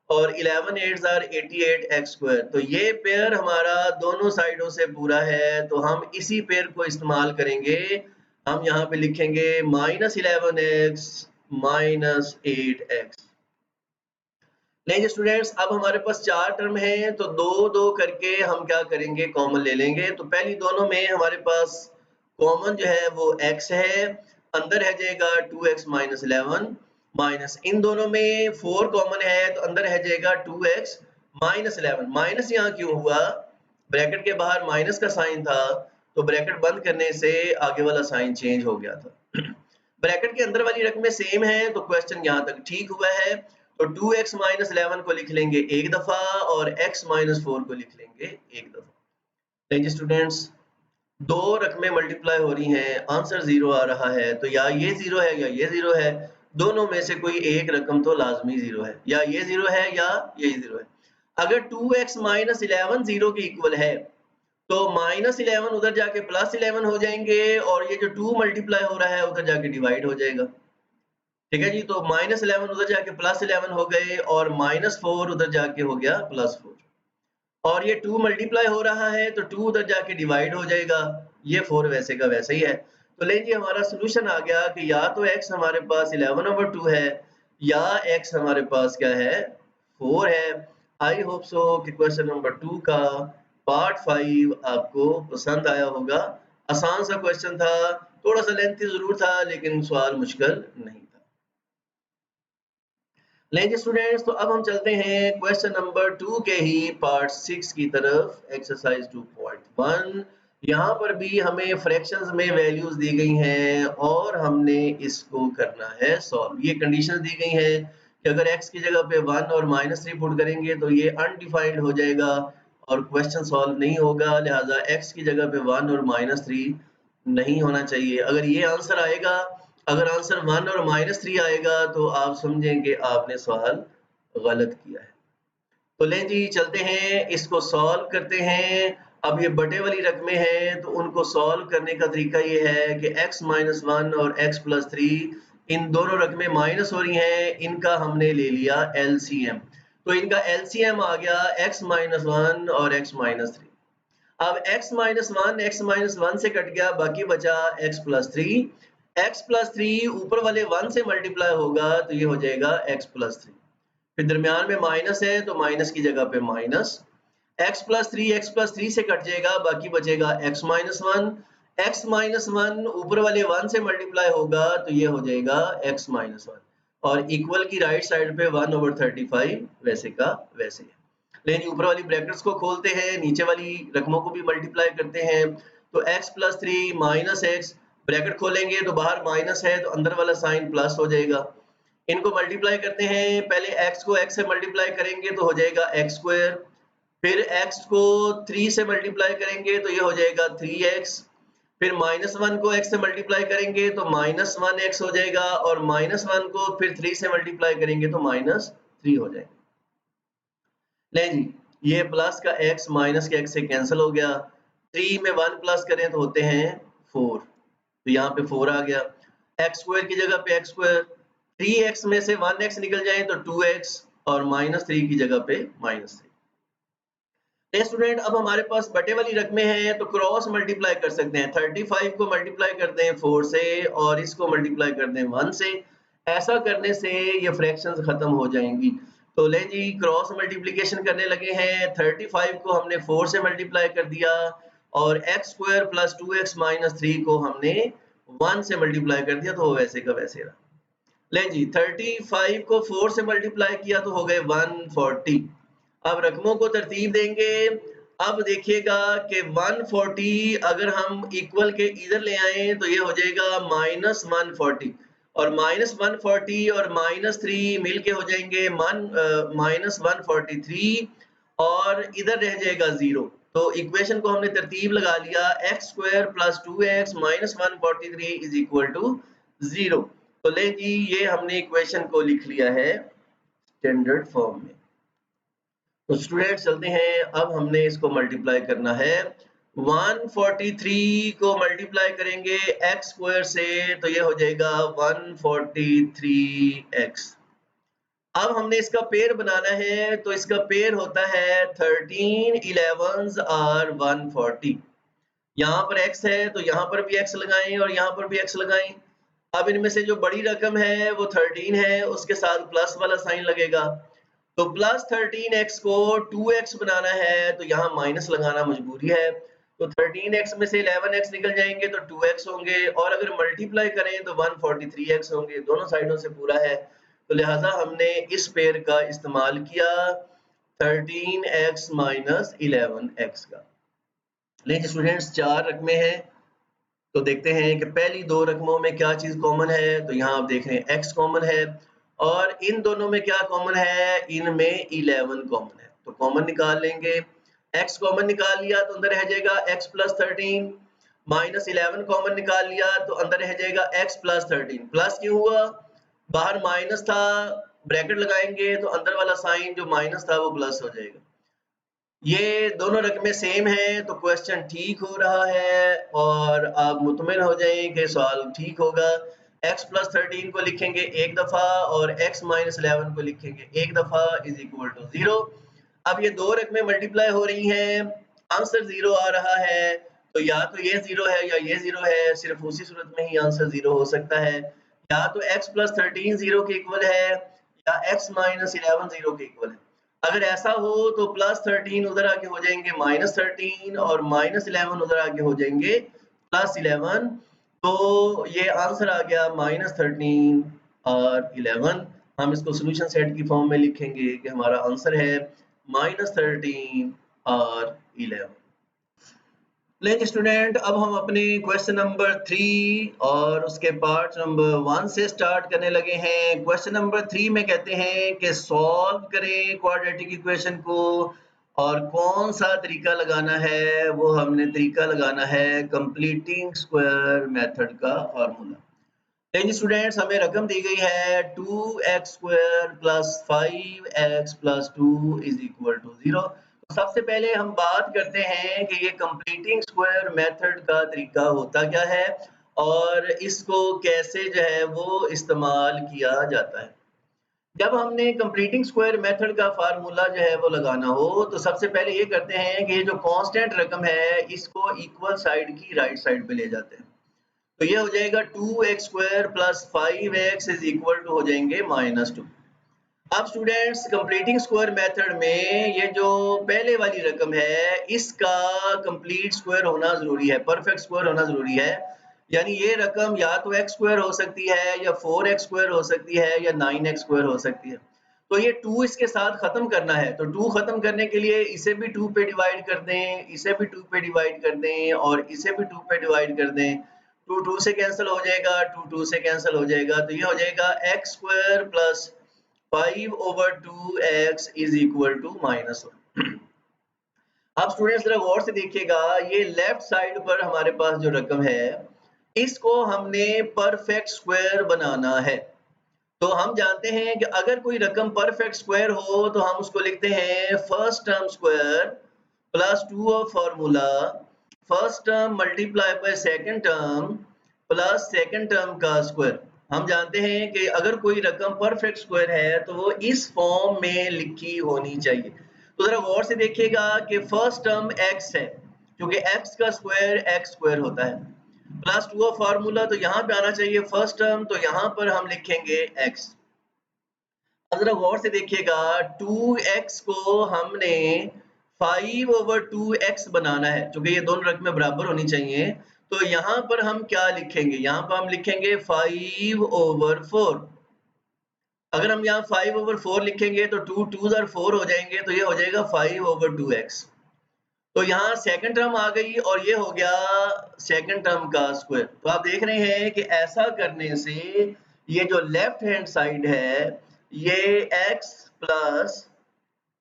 और 11 8s आर 88x स्क्वायर। तो ये पेयर हमारा दोनों साइडों से पूरा है, तो हम इसी पेयर को इस्तेमाल करेंगे। हम यहाँ पे लिखेंगे -11x माइनस 8x। नहीं स्टूडेंट्स, अब हमारे पास 4 टर्म हैं, तो 2 2 करके हम क्या करेंगे, कॉमन ले लेंगे। तो पहली दोनों में हमारे पास कॉमन जो है वो x है, अंदर रह जाएगा 2x माइनस 11, माइनस इन दोनों में 4 कॉमन है तो अंदर रह जाएगा 2x माइनस 11। माइनस यहाँ क्यों हुआ, ब्रैकेट के बाहर माइनस का साइन था, तो ब्रैकेट बंद करने से आगे वाला साइन चेंज हो गया था। ब्रैकेट के अंदर वाली रकमें सेम हैं तो क्वेश्चन यहाँ तक ठीक हुआ है। तो 2x माइनस 11 को लिख लेंगे एक दफा और x माइनस 4 को लिख लेंगे एक दफा। देखिए स्टूडेंट्स, दो रकमें मल्टीप्लाई हो रही हैं, आंसर 0 आ रहा है, तो या ये 0 है या ये 0 है, दोनों में से कोई एक रकम तो लाजमी 0 है, या ये 0 है या ये 0 है। अगर 2x माइनस 11 0 के इक्वल है तो माइनस 11 उधर जाके प्लस 11 हो जाएंगे और ये जो 2 मल्टीप्लाई हो रहा है उधर जाके डिवाइड हो जाएगा। ठीक है जी, तो माइनस 11 उधर जाके प्लस 11 हो गए और माइनस 4 उधर जाके हो गया प्लस 4, और ये 2 मल्टीप्लाई हो रहा है तो 2 उधर जाके डिवाइड हो जाएगा, ये 4 वैसे का वैसे ही है। तो ले जी हमारा सोल्यूशन आ गया कि या तो x हमारे पास 11/2 है या x हमारे पास क्या है 4 है। आई होप सो कि क्वेश्चन नंबर 2 का पार्ट 5 आपको पसंद आया होगा। आसान सा क्वेश्चन था, थोड़ा सा लेंथी जरूर था लेकिन सवाल मुश्किल नहीं था। लेंगे स्टूडेंट्स, तो अब हम चलते हैं क्वेश्चन नंबर 2 के ही पार्ट 6 की तरफ, एक्सरसाइज 2.1। यहाँ पर भी हमें फ्रैक्शंस में वैल्यूज दी गई हैं और हमने इसको करना है सॉल्व। ये कंडीशंस दी गई हैं कि अगर x की जगह पे 1 और -3 पुट करेंगे तो ये अनडिफाइंड हो जाएगा और क्वेश्चन सॉल्व नहीं होगा, लिहाजा x की जगह पे 1 और -3 नहीं होना चाहिए। अगर ये आंसर आएगा, अगर आंसर 1 और -3 आएगा तो आप समझेंगे आपने सवाल गलत किया है। तो लें जी चलते हैं, इसको सॉल्व करते हैं। अब ये बटे वाली रकमें हैं तो उनको सॉल्व करने का तरीका ये है कि x - 1 और x + 3 इन दोनों रकमें माइनस हो रही हैं, इनका हमने ले लिया LCM। तो इनका LCM आ गया x - 1 और x - 3। अब x - 1 x - 1 से कट गया, बाकी बचा x + 3। x + 3 ऊपर वाले 1 से मल्टीप्लाई होगा तो ये हो जाएगा x + 3। फिर दरमियान में माइनस है तो माइनस की जगह पे माइनस, x + 3 से कट जाएगा, बाकी बचेगा x - 1। x - 1 ऊपर वाले 1 से मल्टीप्लाई होगा तो ये हो जाएगा x - 1 और इक्वल की राइट साइड पे 1/35 वैसे का वैसे है। लेकिन ऊपर वाली ब्रैकेट्स को खोलते हैं, नीचे वाली रकमों को भी मल्टीप्लाई करते हैं। तो x + 3 - x, ब्रैकेट खोलेंगे तो बाहर माइनस है तो अंदर वाला साइन प्लस हो जाएगा। इनको मल्टीप्लाई करते हैं, पहले x को x से मल्टीप्लाई करेंगे तो हो जाएगा x², फिर x को 3 से मल्टीप्लाई करेंगे तो ये हो जाएगा 3x, फिर -1 को x से मल्टीप्लाई करेंगे तो -1x हो जाएगा और -1 को फिर 3 से मल्टीप्लाई करेंगे तो -3 हो जाएगा। ले जी, ये प्लस का x माइनस के x से कैंसिल हो गया, 3 में 1 प्लस करें तो होते हैं 4, तो यहाँ पे 4 आ गया। x² की जगह पे x², 3x में से 1x निकल जाए तो 2x और -3 की जगह पे -3। स्टूडेंट, अब हमारे पास बटे वाली रकमें हैं तो क्रॉस मल्टीप्लाई कर सकते हैं। 35 को मल्टीप्लाई करते हैं 4 से और इसको मल्टीप्लाई करते हैं 1 से। ऐसा करने से ये फ्रैक्शंस खत्म हो जाएंगी। तो ले जी क्रॉस मल्टीप्लिकेशन करने लगे हैं। 35 को हमने 4 से मल्टीप्लाई कर दिया और x² + 2x - 3 को हमने 1 से मल्टीप्लाई कर दिया, तो वो वैसे का वैसे रहा। ले जी 35 को 4 से मल्टीप्लाई किया तो हो गए 140। अब रकमों को तरतीब देंगे। अब देखिएगा कि 140 अगर हम इक्वल के इधर ले आए तो ये हो जाएगा -140 और -140 और -3 मिलके हो जाएंगे -143 और इधर रह जाएगा 0। तो इक्वेशन को हमने तरतीब लगा लिया, x² + 2x - 143 = 0। तो ले जी ये हमने इक्वेशन को लिख लिया है स्टैंडर्ड फॉर्म में। तो स्टूडेंट चलते हैं, अब हमने इसको मल्टीप्लाई करना है। 143 को मल्टीप्लाई करेंगे x² से तो ये हो जाएगा 143x। अब हमने इसका पेयर बनाना है तो इसका पेयर होता है 13 11s are 140। यहाँ पर x है तो यहाँ पर भी x लगाएं और यहाँ पर भी x लगाएं। अब इनमें से जो बड़ी रकम है वो 13 है, उसके साथ प्लस वाला साइन लगेगा। तो +13x को 2x बनाना है तो यहाँ माइनस लगाना मजबूरी है। तो 13x में से 11x निकल जाएंगे तो 2x होंगे और अगर मल्टीप्लाई करें तो 143x होंगे, दोनों साइडों से पूरा है। तो लिहाजा हमने इस पेयर का इस्तेमाल किया 13x - 11x का। लेकिन स्टूडेंट्स 4 रकमें हैं तो देखते हैं कि पहली दो रकमों में क्या चीज कॉमन है। तो यहाँ आप देख रहे हैं x कॉमन है और इन दोनों में क्या कॉमन है, इनमें 11 कॉमन है। तो कॉमन निकाल लेंगे, x कॉमन निकाल लिया तो अंदर रह जाएगा x प्लस 13, माइनस 11 कॉमन निकाल लिया तो अंदर रह जाएगा x प्लस 13। प्लस क्यों हुआ, बाहर माइनस था, ब्रैकेट लगाएंगे तो अंदर वाला साइन जो माइनस था वो प्लस हो जाएगा। ये दोनों रकमें सेम हैं तो क्वेश्चन ठीक हो रहा है और आप मुतमिन हो जाएं कि सवाल ठीक होगा। x प्लस 13 को लिखेंगे एक दफा और x माइनस 11 को लिखेंगे एक दफा इज इक्वल टू 0। अब ये दो रकमें मल्टीप्लाई हो रही हैं, आंसर 0 आ रहा है, तो या तो ये 0 है या ये 0 है, सिर्फ उसी सूरत में ही आंसर 0 हो सकता है। या तो x प्लस 13 0 के इक्वल है या x माइनस 11 0 के इक्वल है। अगर ऐसा हो तो प्लस 13 उधर आके हो जाएंगे माइनस 13 और माइनस 11 उधर आके हो जाएंगे प्लस 11। तो ये आंसर आ गया माइनस 13 और 11। हम इसको सोल्यूशन सेट की फॉर्म में लिखेंगे कि हमारा आंसर है माइनस 13 और 11। लेकिन स्टूडेंट अब हम अपने क्वेश्चन नंबर 3 और उसके पार्ट नंबर 1 से स्टार्ट करने लगे हैं। क्वेश्चन नंबर 3 में कहते हैं कि सॉल्व करें क्वाड्रेटिक इक्वेशन को और कौन सा तरीका लगाना है, वो हमने तरीका लगाना है कंप्लीटिंग स्क्वायर मेथड का फार्मूला। लेकिन स्टूडेंट्स हमें रकम दी गई है 2x square plus 5x plus 2 is equal to 0। तो सबसे पहले हम बात करते हैं कि ये कंप्लीटिंग स्क्वायर मेथड का तरीका होता क्या है और इसको कैसे जो है वो इस्तेमाल किया जाता है। जब हमने कंप्लीटिंग स्क्वायर मेथड का फार्मूला जो है वो लगाना हो तो सबसे पहले ये करते हैं कि ये जो कांस्टेंट रकम है इसको इक्वल साइड की राइट साइड पे ले जाते हैं। तो ये हो जाएगा 2x square plus 5x is equal to हो जाएंगे -2। अब स्टूडेंट्स कंप्लीटिंग स्क्वायर मेथड में ये जो पहले वाली रकम है इसका कंप्लीट स्क्वायर होना जरूरी है, परफेक्ट स्क्वायर होना जरूरी है। यानी ये रकम या तो x स्क्वायर हो सकती है या 4x स्क्वायर हो सकती है या 9x स्क्वायर हो सकती है। तो ये 2 इसके साथ खत्म करना है, तो 2 खत्म करने के लिए इसे भी 2 पे डिवाइड कर दें, इसे भी 2 पे डिवाइड कर दें और इसे भी 2 पे डिवाइड कर दें। 2 2 से कैंसिल हो जाएगा, 2 2 से कैंसिल हो जाएगा, तो ये हो जाएगा x square plus 5/2x is equal to -1। अब स्टूडेंट्स जरा गौर से देखिएगा, ये लेफ्ट साइड पर हमारे पास जो रकम है इसको हमने परफेक्ट स्क्वायर बनाना है। तो हम जानते हैं कि अगर कोई रकम परफेक्ट स्क्वायर हो तो हम उसको लिखते हैं first term square plus 2 of formula first term multiply by second term plus second term का स्क्वायर। हम जानते हैं कि अगर कोई रकम परफेक्ट स्क्वायर है तो वो इस फॉर्म में लिखी होनी चाहिए। तो जरा गौर से देखिएगा कि फर्स्ट टर्म x है, क्योंकि x का स्क्वायर x स्क्वायर होता है, प्लस 2 ऑफ फार्मूला तो यहाँ पे आना चाहिए फर्स्ट टर्म, तो यहाँ पर हम लिखेंगे x। अब जरा गौर से देखिएगा 2x को हमने 5/2x बनाना है, क्योंकि ये दोनों रकमें बराबर होनी चाहिए। तो यहाँ पर हम क्या लिखेंगे, यहाँ पर हम लिखेंगे 5/4। अगर हम यहाँ 5/4 लिखेंगे तो 2 2s are 4 हो जाएंगे, तो ये हो जाएगा 5/2x। तो यहाँ सेकंड टर्म आ गई और ये हो गया सेकंड टर्म का स्क्वायर। तो आप देख रहे हैं कि ऐसा करने से ये जो लेफ्ट हैंड साइड है ये x प्लस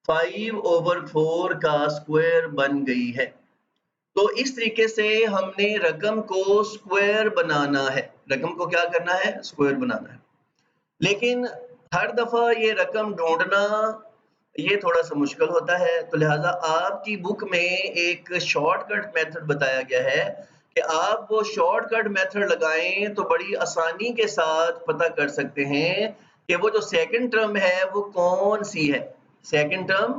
5/4 का स्क्वायर बन गई है। तो इस तरीके से हमने रकम को स्क्वायर बनाना है, रकम को क्या करना है, स्क्वायर बनाना है। लेकिन हर दफा ये रकम ढूंढना ये थोड़ा सा मुश्किल होता है, तो लिहाजा आपकी बुक में एक शॉर्टकट मेथड बताया गया है कि आप वो शॉर्टकट मेथड लगाएं तो बड़ी आसानी के साथ पता कर सकते हैं कि वो जो सेकंड टर्म है वो कौन सी है, सेकंड टर्म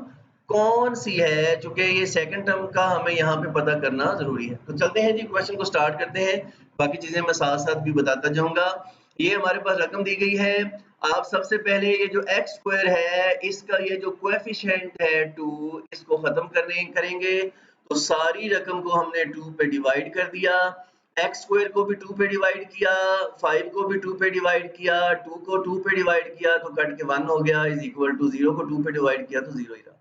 कौन सी है, क्योंकि ये सेकंड टर्म का हमें यहाँ पे पता करना जरूरी है। तो चलते हैं जी, क्वेश्चन को स्टार्ट करते हैं, बाकी चीजें मैं साथ साथ भी बताता जाऊंगा। ये हमारे पास रकम दी गई है। आप सबसे पहले ये जो x स्क्वायर है इसका ये जो कोएफिशिएंट है 2, इसको खत्म करेंगे। तो सारी रकम को हमने 2 पे डिवाइड कर दिया, x स्क्वायर को भी 2 पे डिवाइड किया, 5 को भी 2 पे डिवाइड किया, 2 को 2 पे डिवाइड किया तो कट के 1 हो गया, इज इक्वल टू 0 को 2 पे डिवाइड किया तो 0 ही रहा।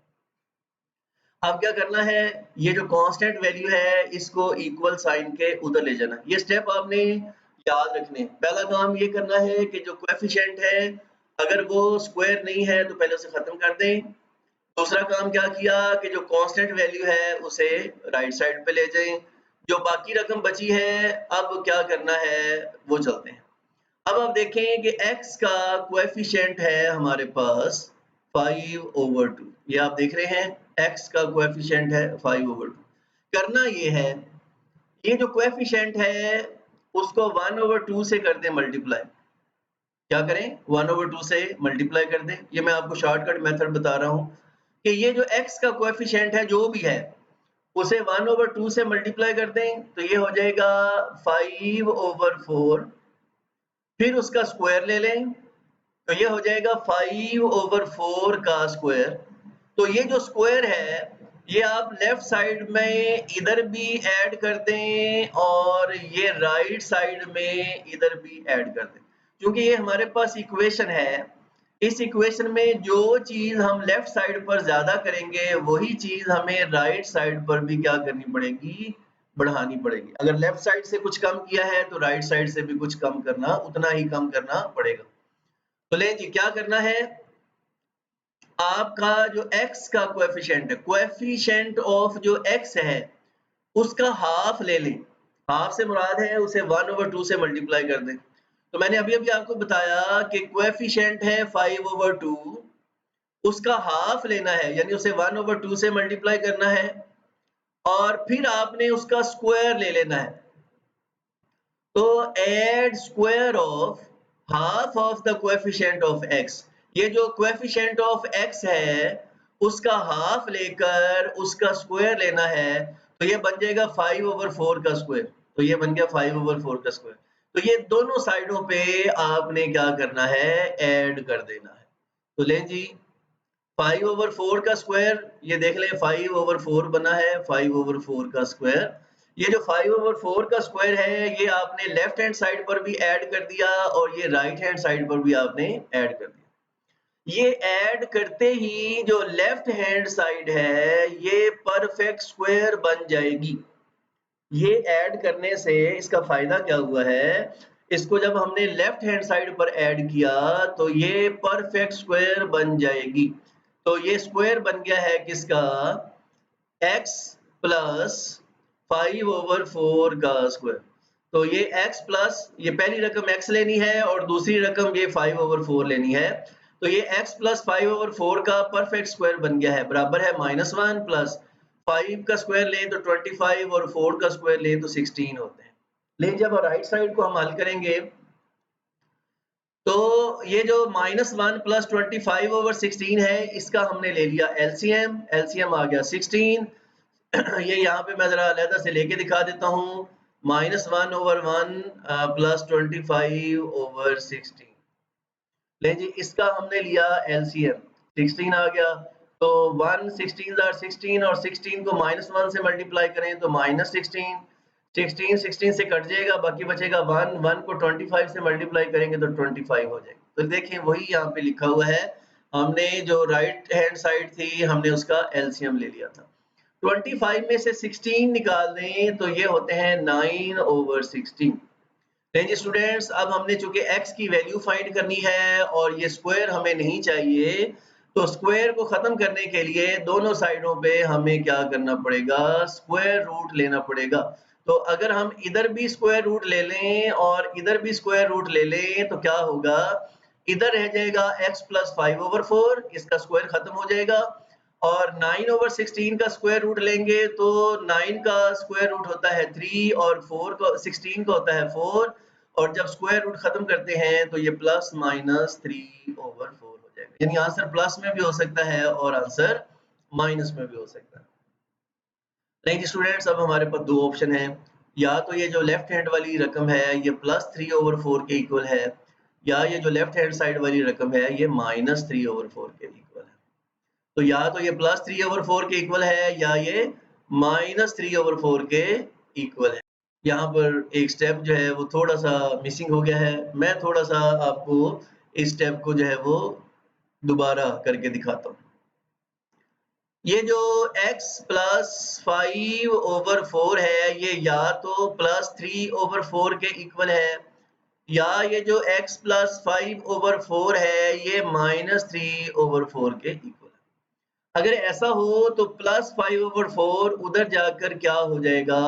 अब क्या करना है, ये जो कांस्टेंट वैल्यू है इसको इक्वल साइन के उधर ले जाना। ये स्टेप आपने याद रखने। पहला काम ये करना है कि जो कोएफिशिएंट है अगर वो स्क्वायर नहीं है तो पहले उसे खत्म कर दें। दूसरा काम क्या किया कि जो कांस्टेंट वैल्यू है उसे राइट साइड पे ले जाएं। जो बाकी रकम बची है अब क्या करना है वो चलते हैं। अब आप देखें कि x का कोएफिशिएंट है हमारे पास 5/2। ये आप देख रहे हैं x का कोएफिशिएंट है 5/2। करना ये है, ये जो कोएफिशिएंट है उसको 1/2 से कर दें मल्टीप्लाई। क्या करें, 1/2 से मल्टीप्लाई कर दें। ये मैं आपको शॉर्टकट मेथड बता रहा हूँ कि ये जो x का कोएफिशिएंट है जो भी है उसे 1/2 से मल्टीप्लाई कर दें तो ये हो जाएगा 5/4। फिर उसका स्क्वायर ले लें तो ये हो जाएगा 5/4 का स्क्वायर। तो ये जो स्क्वायर है ये आप लेफ्ट साइड में इधर भी ऐड कर दें और ये राइट साइड में इधर भी ऐड कर दें, क्योंकि ये हमारे पास इक्वेशन है। इस इक्वेशन में जो चीज हम लेफ्ट साइड पर ज्यादा करेंगे वही चीज हमें राइट साइड पर भी क्या करनी पड़ेगी, बढ़ानी पड़ेगी। अगर लेफ्ट साइड से कुछ कम किया है तो राइट साइड से भी कुछ कम करना, उतना ही कम करना पड़ेगा। तो लें जी, क्या करना है, आपका जो x का कोएफिशिएंट है, कोएफिशिएंट ऑफ जो x है उसका हाफ ले लें। हाफ से मुराद है उसे 1/2 से मल्टीप्लाई कर दें। तो मैंने अभी अभी आपको बताया कि कोएफिशिएंट है 5/2, उसका हाफ लेना है यानी उसे 1/2 से मल्टीप्लाई करना है और फिर आपने उसका स्क्वायर ले लेना है। तो add square of half of the coefficient of x। ये जो कोएफिशिएंट ऑफ x है उसका हाफ लेकर उसका स्क्वायर लेना है तो ये बन जाएगा 5/4 का स्क्वायर। तो ये बन गया 5/4 का स्क्वायर। तो ये दोनों साइडों पे आपने क्या करना है, ऐड कर देना है। तो लें जी, 5/4 का स्क्वायर, ये देख लें 5/4 बना है, 5/4 का स्क्वायर। ये जो 5/4 का स्क्वायर है ये आपने लेफ्ट हैंड साइड पर भी ऐड कर दिया और ये राइट हैंड साइड पर भी आपने ऐड कर दिया। ये ऐड करते ही जो लेफ्ट हैंड साइड है ये परफेक्ट स्क्वायर बन जाएगी। ये ऐड करने से इसका फायदा क्या हुआ है, इसको जब हमने लेफ्ट हैंड साइड पर ऐड किया तो ये परफेक्ट स्क्वायर बन जाएगी। तो ये स्क्वायर बन गया है किसका, x प्लस 5/4 का स्क्वायर। तो ये x प्लस, ये पहली रकम x लेनी है और दूसरी रकम ये 5/4 लेनी है। तो ये x प्लस 5/4 का परफेक्ट स्क्वायर बन गया है, बराबर है -1 प्लस 5 का स्क्वायर लें तो 25 और 4 का स्क्वायर लें तो 16 होते हैं। लेकिन जब राइट साइड को हम हल करेंगे तो ये जो -1 प्लस 25/16 है इसका हमने ले लिया एलसीएम। एलसीएम आ गया 16। ये यहाँ पे मैं जरा अलहदा से लेके दिखा देता हूँ। -1/1 प्लस 25/16। ले जी, इसका हमने लिया एलसीएम, 16 आ गया। तो 1 16 are 16 और 16 को -1 से मल्टीप्लाई करें तो -16। 16 से कट जाएगा, बाकी बचेगा 1। 1 को 25 से मल्टीप्लाई करेंगे तो 25 हो जाएगा। तो देखें वही यहाँ पे लिखा हुआ है, हमने जो राइट हैंड साइड थी हमने उसका एलसीएम ले लिया था। 25 में से 16 निकाल दें तो ये होते हैं 9/16। जी स्टूडेंट्स, अब हमने चूंकि x की वैल्यू फाइंड करनी है और ये स्क्वायर हमें नहीं चाहिए, तो स्क्वायर को खत्म करने के लिए दोनों साइडों पे हमें क्या करना पड़ेगा, स्क्वायर रूट लेना पड़ेगा। तो अगर हम इधर भी स्क्वायर रूट ले लें और इधर भी स्क्वायर रूट ले लें तो क्या होगा, इधर रह जाएगा x प्लस 5/4, इसका स्क्वायर खत्म हो जाएगा और 9/16 का स्क्वायर रूट लेंगे तो 9 का स्क्वायर रूट होता है 3 और 4 का 16 का होता है 4 और जब स्क्वायर रूट खत्म करते हैं तो ये प्लस माइनस 3/4 हो जाएगा। यानी आंसर प्लस में भी हो सकता है और आंसर माइनस में भी हो सकता है। नहीं स्टूडेंट्स, अब हमारे पास दो ऑप्शन है, या तो ये जो लेफ्ट हैंड वाली रकम है ये +3/4 के इक्वल है, या ये जो लेफ्ट हैंड साइड वाली रकम है ये -3/4 के इक्वल है। तो या तो ये +3/4 के इक्वल है या ये -3/4 के इक्वल है। यहाँ पर एक स्टेप जो है वो थोड़ा सा मिसिंग हो गया है, मैं थोड़ा सा आपको इस स्टेप को जो है वो दोबारा करके दिखाता हूँ। ये जो x प्लस 5/4 है ये या तो प्लस 3/4 के इक्वल है या ये जो x प्लस 5/4 है ये माइनस 3/4 के इक्वल है। अगर ऐसा हो तो प्लस 5/4 उधर जाकर क्या हो जाएगा,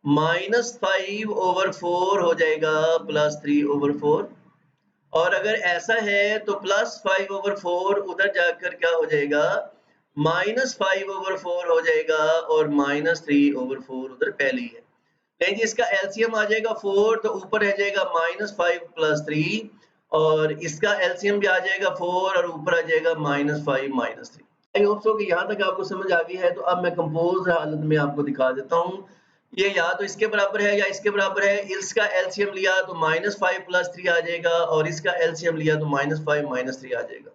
माइनस 5/4 हो जाएगा प्लस 3/4। और अगर ऐसा है तो प्लस 5/4 उधर जाकर क्या हो जाएगा, माइनस 5/4 हो जाएगा और माइनस 3/4 उधर पहले ही है। नहीं जी, इसका एलसीएम आ जाएगा 4 तो ऊपर रह जाएगा माइनस 5 प्लस 3 और इसका एलसीएम भी आ जाएगा 4 और ऊपर आ जाएगा minus 5 minus 3। I hope so कि यहाँ तक आपको समझ आ गई है। तो अब मैं कंपोज हालत में आपको दिखा देता हूँ। ये या तो इसके बराबर है या इसके बराबर है। इसका एलसीएम लिया तो माइनस 5 प्लस 3 आ जाएगा और इसका एलसीएम लिया तो माइनस 5 माइनस 3 आ जाएगा।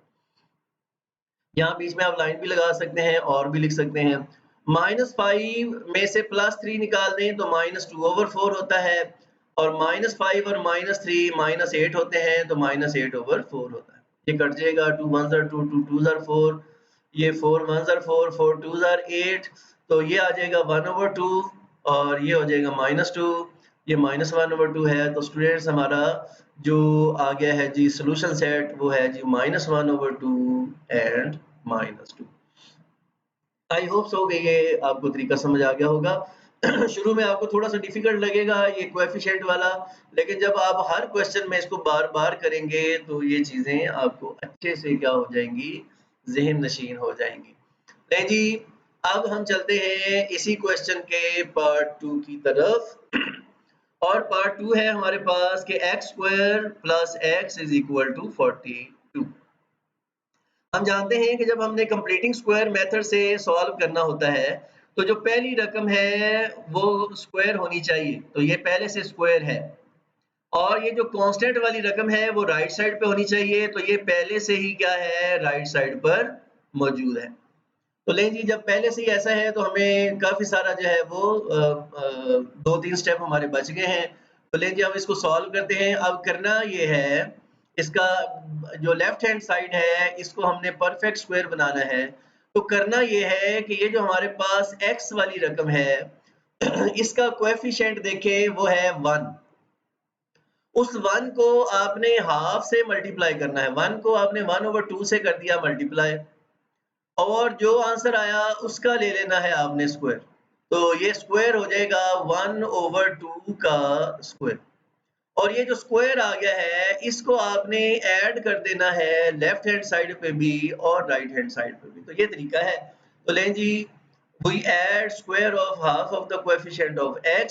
यहाँ बीच में आप लाइन भी लगा सकते हैं और भी लिख सकते हैं। माइनस 5 में से प्लस 3 निकाल दें तो माइनस 2/4 होता है और माइनस 5 और माइनस 3 माइनस 8 होते हैं तो माइनस 8/4 होता है। ये कट जाएगा, 2 1 2 2 2 4, ये 4 1 4 4 2 8, तो ये आ जाएगा 1/2 और ये हो जाएगा -2, ये -1/2 है। तो स्टूडेंट्स हमारा जो आ गया है जी सोल्यूशन सेट वो है जी -1/2 एंड -2। आई होप सो कि ये आपको तरीका समझ आ गया होगा। शुरू में आपको थोड़ा सा डिफिकल्ट लगेगा ये कोएफिशिएंट वाला, लेकिन जब आप हर क्वेश्चन में इसको बार-बार करेंगे तो ये चीजें आपको अच्छे से क्या हो जाएंगी, ज़हन नशीन हो जाएंगी। नहीं जी, अब हम चलते हैं इसी क्वेश्चन के पार्ट 2 की तरफ। और पार्ट 2 है हमारे पास कि x² + x = 42। हम जानते हैं कि जब हमने कंप्लीटिंग स्क्वायर मेथड से सॉल्व करना होता है तो जो पहली रकम है वो स्क्वायर होनी चाहिए, तो ये पहले से स्क्वायर है। और ये जो कांस्टेंट वाली रकम है वो राइट साइड पे होनी चाहिए, तो ये पहले से ही क्या है, राइट साइड पर मौजूद है। तो लें जी, जब पहले से ही ऐसा है तो हमें काफ़ी सारा जो है वो 2-3 स्टेप हमारे बच गए हैं। तो लें जी, हम इसको सॉल्व करते हैं। अब करना ये है, इसका जो लेफ्ट हैंड साइड है इसको हमने परफेक्ट स्क्वायर बनाना है। तो करना ये है कि ये जो हमारे पास x वाली रकम है इसका कोएफिशिएंट देखें वो है 1। उस 1 को आपने हाफ से मल्टीप्लाई करना है। 1 को आपने 1/2 से कर दिया मल्टीप्लाई और जो आंसर आया उसका ले लेना है आपने स्क्वायर। तो ये स्क्वायर हो जाएगा 1/2 का स्क्वायर। और ये जो स्क्वायर आ गया है इसको आपने ऐड कर देना है लेफ्ट हैंड साइड पे भी और राइट हैंड साइड पे भी। तो ये तरीका है। तो लें जी, we add square of half of the coefficient of x,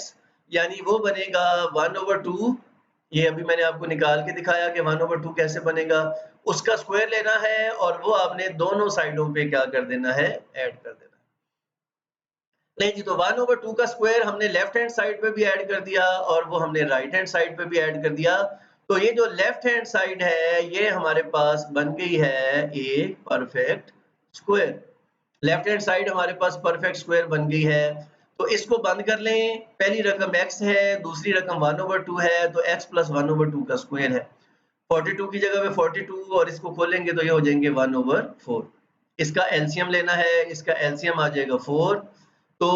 यानी वो बनेगा 1/2। ये अभी मैंने आपको निकाल के दिखाया कि 1/2 कैसे बनेगा। उसका स्क्वायर लेना है और वो आपने दोनों साइडों पे क्या कर देना है, ऐड कर देना है। नहीं जी, तो 1/2 का स्क्वायर हमने लेफ्ट हैंड साइड पे भी ऐड कर दिया और वो हमने राइट हैंड साइड पे भी ऐड कर दिया। तो ये जो लेफ्ट हैंड साइड है ये हमारे पास बन गई है एक perfect square. Left hand side हमारे पास परफेक्ट स्क्वायर बन गई है। तो इसको बंद कर लें। पहली रकम x है, दूसरी रकम 1/2 है, तो x + 1/2 का स्क्वायर है। 42 की जगह पे 42 और इसको खोलेंगे तो ये हो जाएंगे 1/4। इसका एलसीएम लेना है, इसका एलसीएम आ जाएगा 4। तो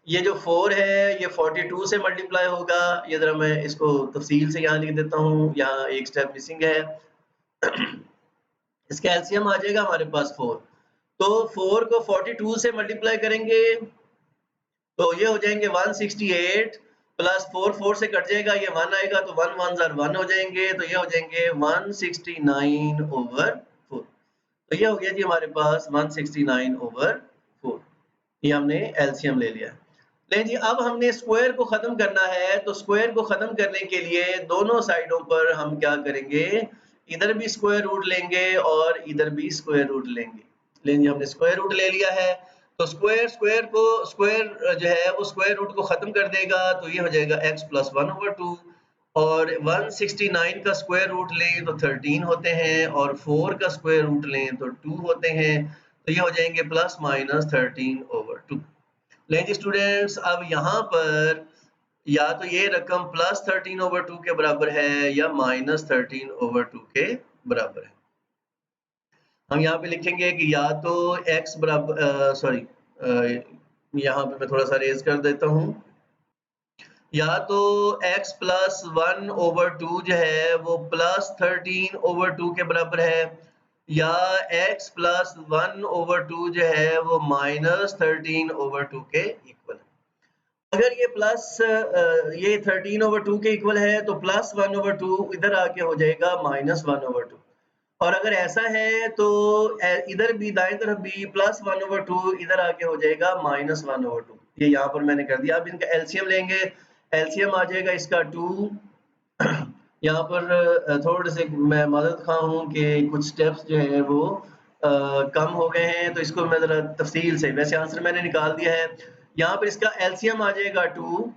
ये जो 4 है ये 42 से मल्टीप्लाई होगा। ये जरा मैं इसको तफसील से यहाँ लिख देता हूँ, यहाँ एक स्टेप मिसिंग है। इसका एलसीएम आ जाएगा हमारे पास 4। तो 4 को 42 से मल्टीप्लाई करेंगे तो ये हो जाएंगे 168 प्लस 4 4 से कट जाएगा, ये 1 आएगा तो 1 1 1 हो जाएंगे, तो ये हो जाएंगे 169/4। तो ये हो गया जी हमारे पास 169/4। ये हमने एलसीएम ले लिया। लेकिन जी अब हमने स्क्वायर को खत्म करना है, तो स्क्वायर को खत्म करने के लिए दोनों साइडों पर हम क्या करेंगे, इधर भी स्क्वायर रूट लेंगे और इधर भी स्क्वायर रूट लेंगे। लेकिन जी हमने स्क्वायर रूट ले लिया है, तो स्क्वायर जो है वो स्क्वायर रूट को खत्म कर देगा, तो ये हो जाएगा x + 1/2 और 169 का स्क्वायर रूट लें तो 13 होते हैं और 4 का स्क्वायर रूट लें तो 2 होते हैं, तो ये हो जाएंगे ±13/2। लेकिन स्टूडेंट्स अब यहाँ पर या तो ये रकम +13/2 के बराबर है या -13/2 के बराबर है। हम यहाँ पे लिखेंगे कि या तो x बराबर सॉरी यहाँ पे मैं थोड़ा सा रेज कर देता हूँ, या तो x प्लस 1/2 जो है वो प्लस 13/2 के बराबर है, या x प्लस 1/2 जो है वो माइनस 13/2 के इक्वल है। अगर ये प्लस ये 13/2 के इक्वल है तो प्लस 1/2 इधर आके हो जाएगा माइनस 1/2, और अगर ऐसा है तो इधर भी दाएं तरफ भी प्लस 1/2 इधर आके हो जाएगा माइनस 1/2। ये यहाँ पर मैंने कर दिया। अब इनका एलसीएम लेंगे, एलसीएम आ जाएगा इसका 2। यहाँ पर थोड़े से मैं मदद खा हूँ कि कुछ स्टेप्स जो है वो कम हो गए हैं, तो इसको मैं जरा तफसील से, वैसे आंसर मैंने निकाल दिया है। यहाँ पर इसका एलसीएम आ जाएगा 2,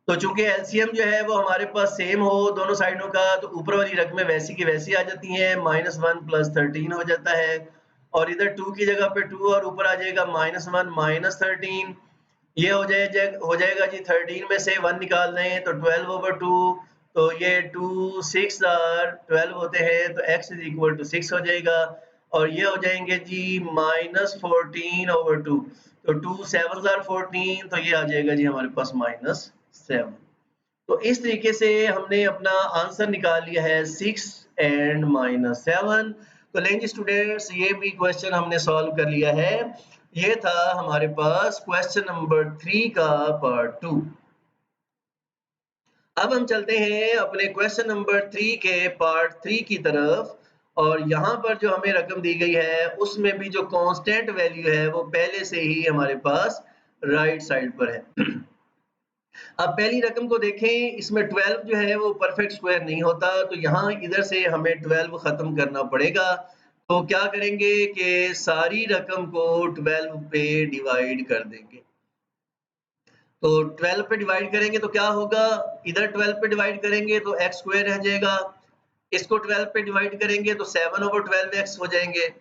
तो चूंकि एलसीएम जो है वो हमारे पास सेम हो दोनों साइडों का, तो ऊपर वाली रकमें वैसी की वैसी आ जाती हैं, -1 + 13 हो जाता है, और इधर 2 की जगह पे 2 और ऊपर आ जाएगा -1 - 13। ये हो जाएगा जी, 13 में से 1 निकाल दें तो 12/2, तो ये 2 6 आर 12 होते हैं, तो x = 6 हो जाएगा, और ये हो जाएंगे जी -14/2, तो 2 7 आर 14, तो ये आ जाएगा जी हमारे पास -7। तो इस तरीके से हमने अपना आंसर निकाल लिया है 6 एंड -7। तो लेंगे स्टूडेंट्स, ये भी क्वेश्चन हमने सॉल्व कर लिया है। ये था हमारे पास क्वेश्चन नंबर 3 का पार्ट 2। अब हम चलते हैं अपने क्वेश्चन नंबर 3 के पार्ट 3 की तरफ, और यहाँ पर जो हमें रकम दी गई है उसमें भी जो कांस्टेंट वैल्यू है वो पहले से ही हमारे पास राइट साइड पर है। अब पहली रकम को देखें, इसमें 12 जो है वो परफेक्ट स्क्वायर नहीं होता, तो यहाँ इधर से हमें 12 खत्म करना पड़ेगा। तो क्या करेंगे कि सारी रकम को 12 पे डिवाइड कर देंगे। तो 12 पे डिवाइड करेंगे तो क्या होगा, इधर 12 पे डिवाइड करेंगे तो x स्क्वायर रह जाएगा, इसको 12 पे डिवाइड करेंगे तो 7/12x हो जाएंगे,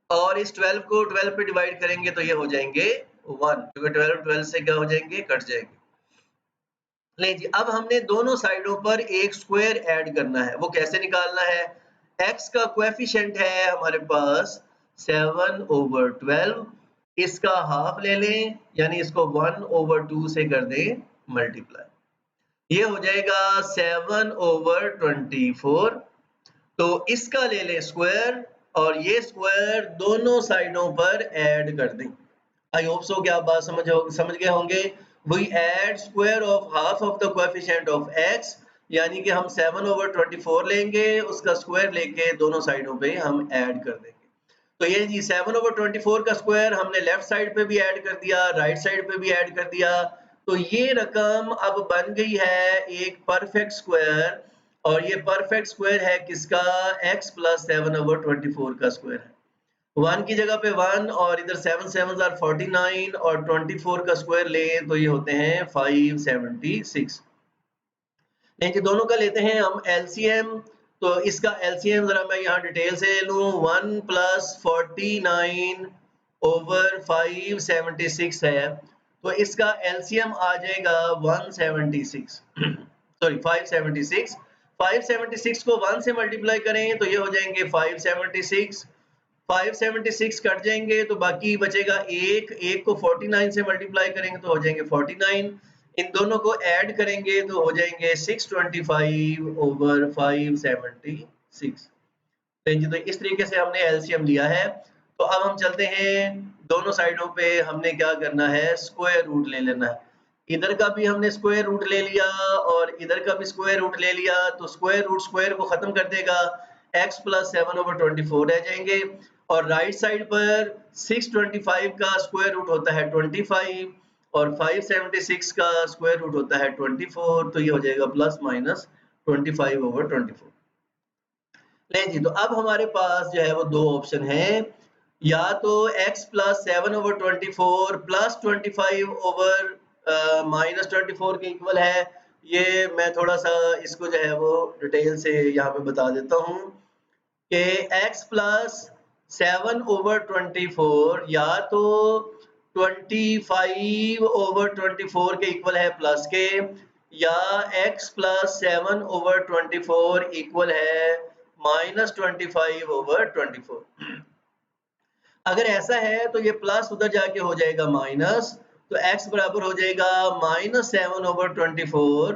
और इस 12 को 12 पे डिवाइड करेंगे तो ये हो जाएंगे 1, क्योंकि 12 12 से क्या हो जाएंगे, कट जाएंगे। नहीं जी, अब हमने दोनों साइडों पर एक स्क्वायर ऐड करना है। वो कैसे निकालना है, x का कोएफिशिएंट है हमारे पास 7/12, इसका हाफ ले लें, यानी इसको 1/2 से कर दें मल्टीप्लाई, ये हो जाएगा 7/24। तो इसका ले लें स्क्वायर, और ये स्क्वायर दोनों साइडों पर ऐड कर दें। आई होप सो कि आप बात समझ गए होंगे। We add square of half of the coefficient of x, यानी कि हम 7/24 लेंगे, उसका स्क्वायर लेके दोनों साइडों पे हम ऐड कर देंगे। तो ये जी 7/24 का स्क्वायर हमने लेफ्ट साइड पे भी ऐड कर दिया, राइट साइड पे भी ऐड कर दिया, तो ये रकम अब बन गई है एक परफेक्ट स्क्वायर, और ये परफेक्ट स्क्वायर है किसका, x + 7/24 का स्क्वायर है। 1 की जगह पे 1, और इधर 7 7 आर 49, और 24 का स्क्वायर लें तो ये होते हैं 576। नहीं कि दोनों का लेते हैं हम एलसीएम, तो इसका एलसीएम जरा मैं यहाँ डिटेल से ले लूँ। 1 + 49/576 है, तो इसका एलसीएम आ जाएगा 176 सॉरी 576। 576 को 1 से मल्टीप्लाई करें तो ये हो जाएंगे 576, 576 कट जाएंगे तो बाकी बचेगा एक को 49 से मल्टीप्लाई करेंगे तो हो जाएंगे 49, इन दोनों को ऐड करेंगे तो हो जाएंगे 625/576। तो इस तरीके से हमने एलसीएम लिया है। तो अब हम चलते हैं, दोनों साइडों पे हमने क्या करना है, स्क्वायर रूट ले लेना है। इधर का भी हमने स्क्वायर रूट ले लिया और इधर का भी स्क्वायर रूट ले लिया, तो स्क्वायर रूट स्क्वायर को खत्म कर देगा, x + 7/24 रह जाएंगे, और राइट साइड पर 625 का स्क्वायर रूट होता है 25, और 576 का स्क्वायर रूट होता है 24, तो ये हो जाएगा ±25/24। नहीं जी, तो अब हमारे पास जो है वो दो ऑप्शन हैं, या तो x + 7/24 + 25/-24 के इक्वल है। ये मैं थोड़ा सा इसको जो है वो डिटेल से यहाँ पे बता देता हूँ कि x + 7/24 या तो 25/24 के इक्वल है प्लस के, या x + 7/24 इक्वल है -25/24। अगर ऐसा है तो ये प्लस उधर जाके हो जाएगा माइनस, तो x बराबर हो जाएगा -7/24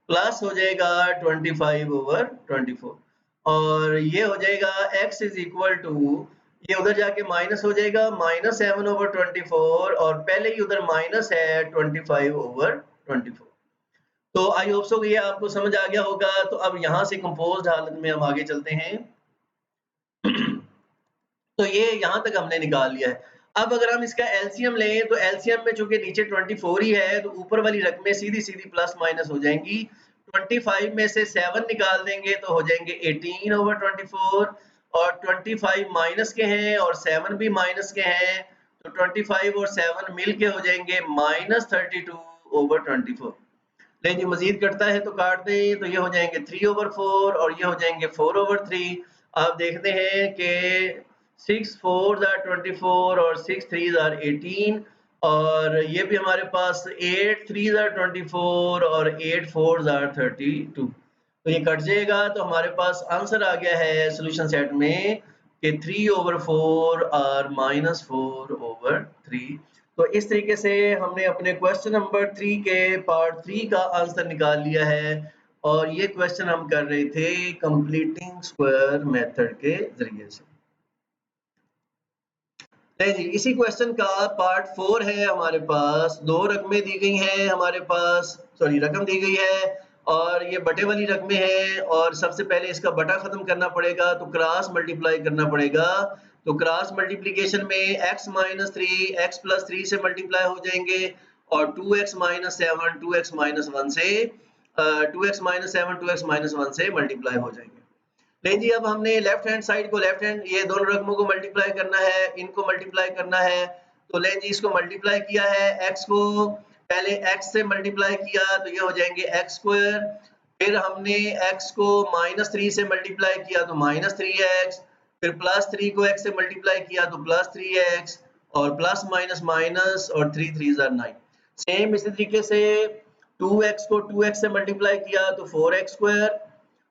प्लस हो जाएगा 25/24 और ये हो जाएगा x इज इक्वल टू, ये उधर जाके माइनस हो जाएगा -7/24 और पहले ही उधर माइनस है 25/24। तो आई होप सो ये आपको समझ आ गया होगा। तो अब यहाँ से कंपोज्ड हालत में हम आगे चलते हैं। तो ये यहाँ तक हमने निकाल लिया है। अब अगर हम इसका एलसीएम लें तो एलसीएम में चूंकि नीचे 24 ही है तो ऊपर वाली रकमें सीधी-सीधी प्लस माइनस हो जाएंगी। 25 में से 7 निकाल देंगे तो हो जाएंगे 18/24 और 25 माइनस के हैं और 7 भी माइनस के हैं तो 25 और 7 मिल के हो जाएंगे -32/24। नहीं जी, मजीद कटता है तो काट दें तो ये हो जाएंगे 3/4 और ये हो जाएंगे 4/3। आप देखते हैं कि 6 4s are 24 और 6 3s are 18 और ये भी हमारे पास 8 3s are 24 और 8 4s are 32। तो ये कट जाएगा तो हमारे पास आंसर आ गया है सॉल्यूशन सेट में कि 3/4 और -4/3। तो इस तरीके से हमने अपने क्वेश्चन नंबर 3 के पार्ट 3 का आंसर निकाल लिया है और ये क्वेश्चन हम कर रहे थे कंप्लीटिंग स्क्वायर मेथड के जरिए से। जी, इसी क्वेश्चन का पार्ट 4 है हमारे पास। दो रकमें दी गई हैं हमारे पास, सॉरी रकम दी गई है और ये बटे वाली रकमें हैं और सबसे पहले इसका बटा खत्म करना पड़ेगा तो क्रॉस मल्टीप्लाई करना पड़ेगा। तो क्रॉस मल्टीप्लिकेशन में x - 3 x + 3 से मल्टीप्लाई हो जाएंगे और 2x - 7 2x - 1 से 2x - 7 2x - 1 से मल्टीप्लाई हो जाएंगे। नहीं जी, अब हमने लेफ्ट हैंड साइड को लेफ्ट हैंड ये दोनों रकमों को मल्टीप्लाई करना है, इनको मल्टीप्लाई करना है। तो लें जी, इसको मल्टीप्लाई किया है, x को पहले x से मल्टीप्लाई किया तो ये हो जाएंगे x²। फिर हमने x को -3 से मल्टीप्लाई किया तो -3x, फिर +3 को x से मल्टीप्लाई किया तो +3x और प्लस माइनस माइनस और 3 3s are 9। सेम इसी तरीके से 2x को 2x से मल्टीप्लाई किया तो 4x²,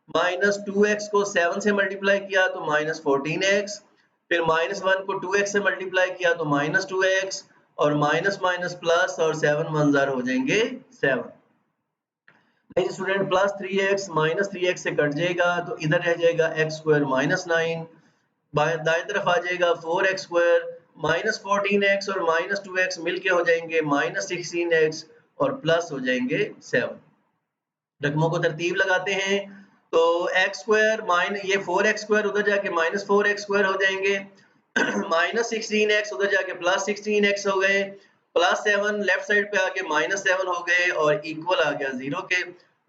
-2x को 7 से मल्टीप्लाई किया तो -14x, फिर -1 को 2x से मल्टीप्लाई किया तो -2x और माइनस माइनस प्लस और 7 1s are हो जाएंगे 7। नहीं स्टूडेंट, +3x -3x से कट जाएगा तो इधर रह जाएगा x² -9, दाएं तरफ आ जाएगा 4x² -14x और -2x मिलके हो जाएंगे -16x और प्लस हो जाएंगे 7। रकमों को तरतीब लगाते हैं तो x² माइन ये 4x² उधर जाके -4x² हो जाएंगे -16x उधर जाके +16x हो गए, +7 लेफ्ट साइड पे आके -7 हो गए और इक्वल आ गया 0 के।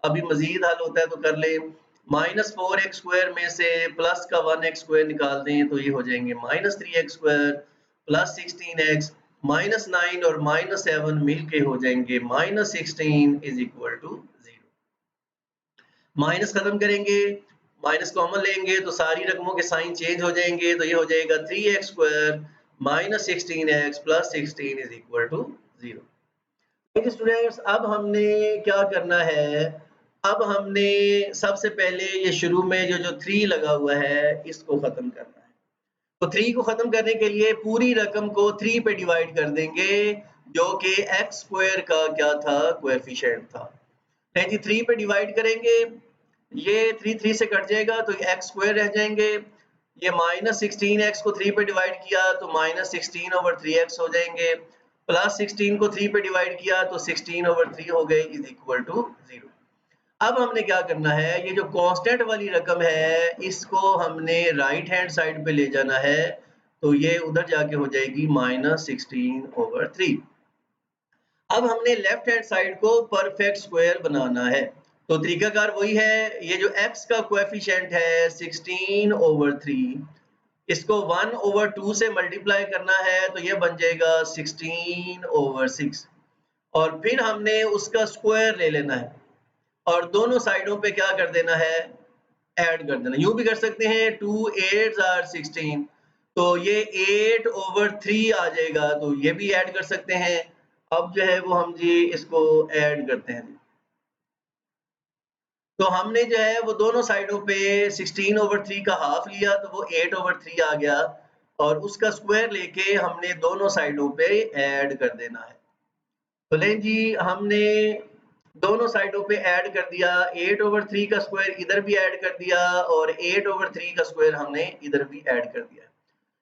अभी मजीद हल होता है तो कर ले। -4x² में से प्लस का 1x² निकाल दें तो ये हो जाएंगे -3x² +16x -9 और -7 मिलके हो जाएंगे -16 इज इक्वल टू 0। माइनस खत्म करेंगे, माइनस कॉमन लेंगे तो सारी रकमों के साइन चेंज हो जाएंगे तो ये हो जाएगा 3x² -16x + 16 is equal to 0। देखिए स्टूडेंट्स, अब हमने क्या करना है, अब हमने सबसे पहले ये शुरू में जो 3 लगा हुआ है इसको खत्म करना है। तो 3 को खत्म करने के लिए पूरी रकम को 3 पे डिवाइड कर देंगे जो कि x² का क्या था, कोएफिशिएंट था। है जी, 3 पे डिवाइड करेंगे, ये 3 3 से कट जाएगा तो x² रह जाएंगे। ये -16x को 3 पे डिवाइड किया तो -16/3x हो जाएंगे, +16 को 3 पे डिवाइड किया तो 16/3 हो गए इज इक्वल टू 0। अब हमने क्या करना है, ये जो कांस्टेंट वाली रकम है इसको हमने राइट हैंड साइड पे ले जाना है तो ये उधर जाके हो जाएगी -16/3। अब हमने लेफ्ट हैंड साइड को परफेक्ट स्क्वायर बनाना है तो तरीकाकार वही है, ये जो x का कोएफिशिएंट है 16/3 इसको 1/2 से मल्टीप्लाई करना है तो ये बन जाएगा 16/6 और फिर हमने उसका स्क्वायर ले लेना है और दोनों साइडों पे क्या कर देना है, ऐड कर देना। यूं भी कर सकते हैं 2 8s are 16 तो ये 8/3 आ जाएगा तो ये भी ऐड कर सकते हैं। अब जो है वो हम जी इसको ऐड करते हैं। तो हमने जो है वो दोनों साइडों पे 16/3 का हाफ लिया तो वो 8/3 आ गया। और उसका स्क्वायर लेके हमने दोनों साइडों पे ऐड कर देना है। तो लें जी, हमने दोनों साइडों पे ऐड कर दिया, 8/3 का स्क्वायर इधर भी ऐड कर दिया और 8/3 का स्क्वायर हमने इधर भी ऐड कर दिया।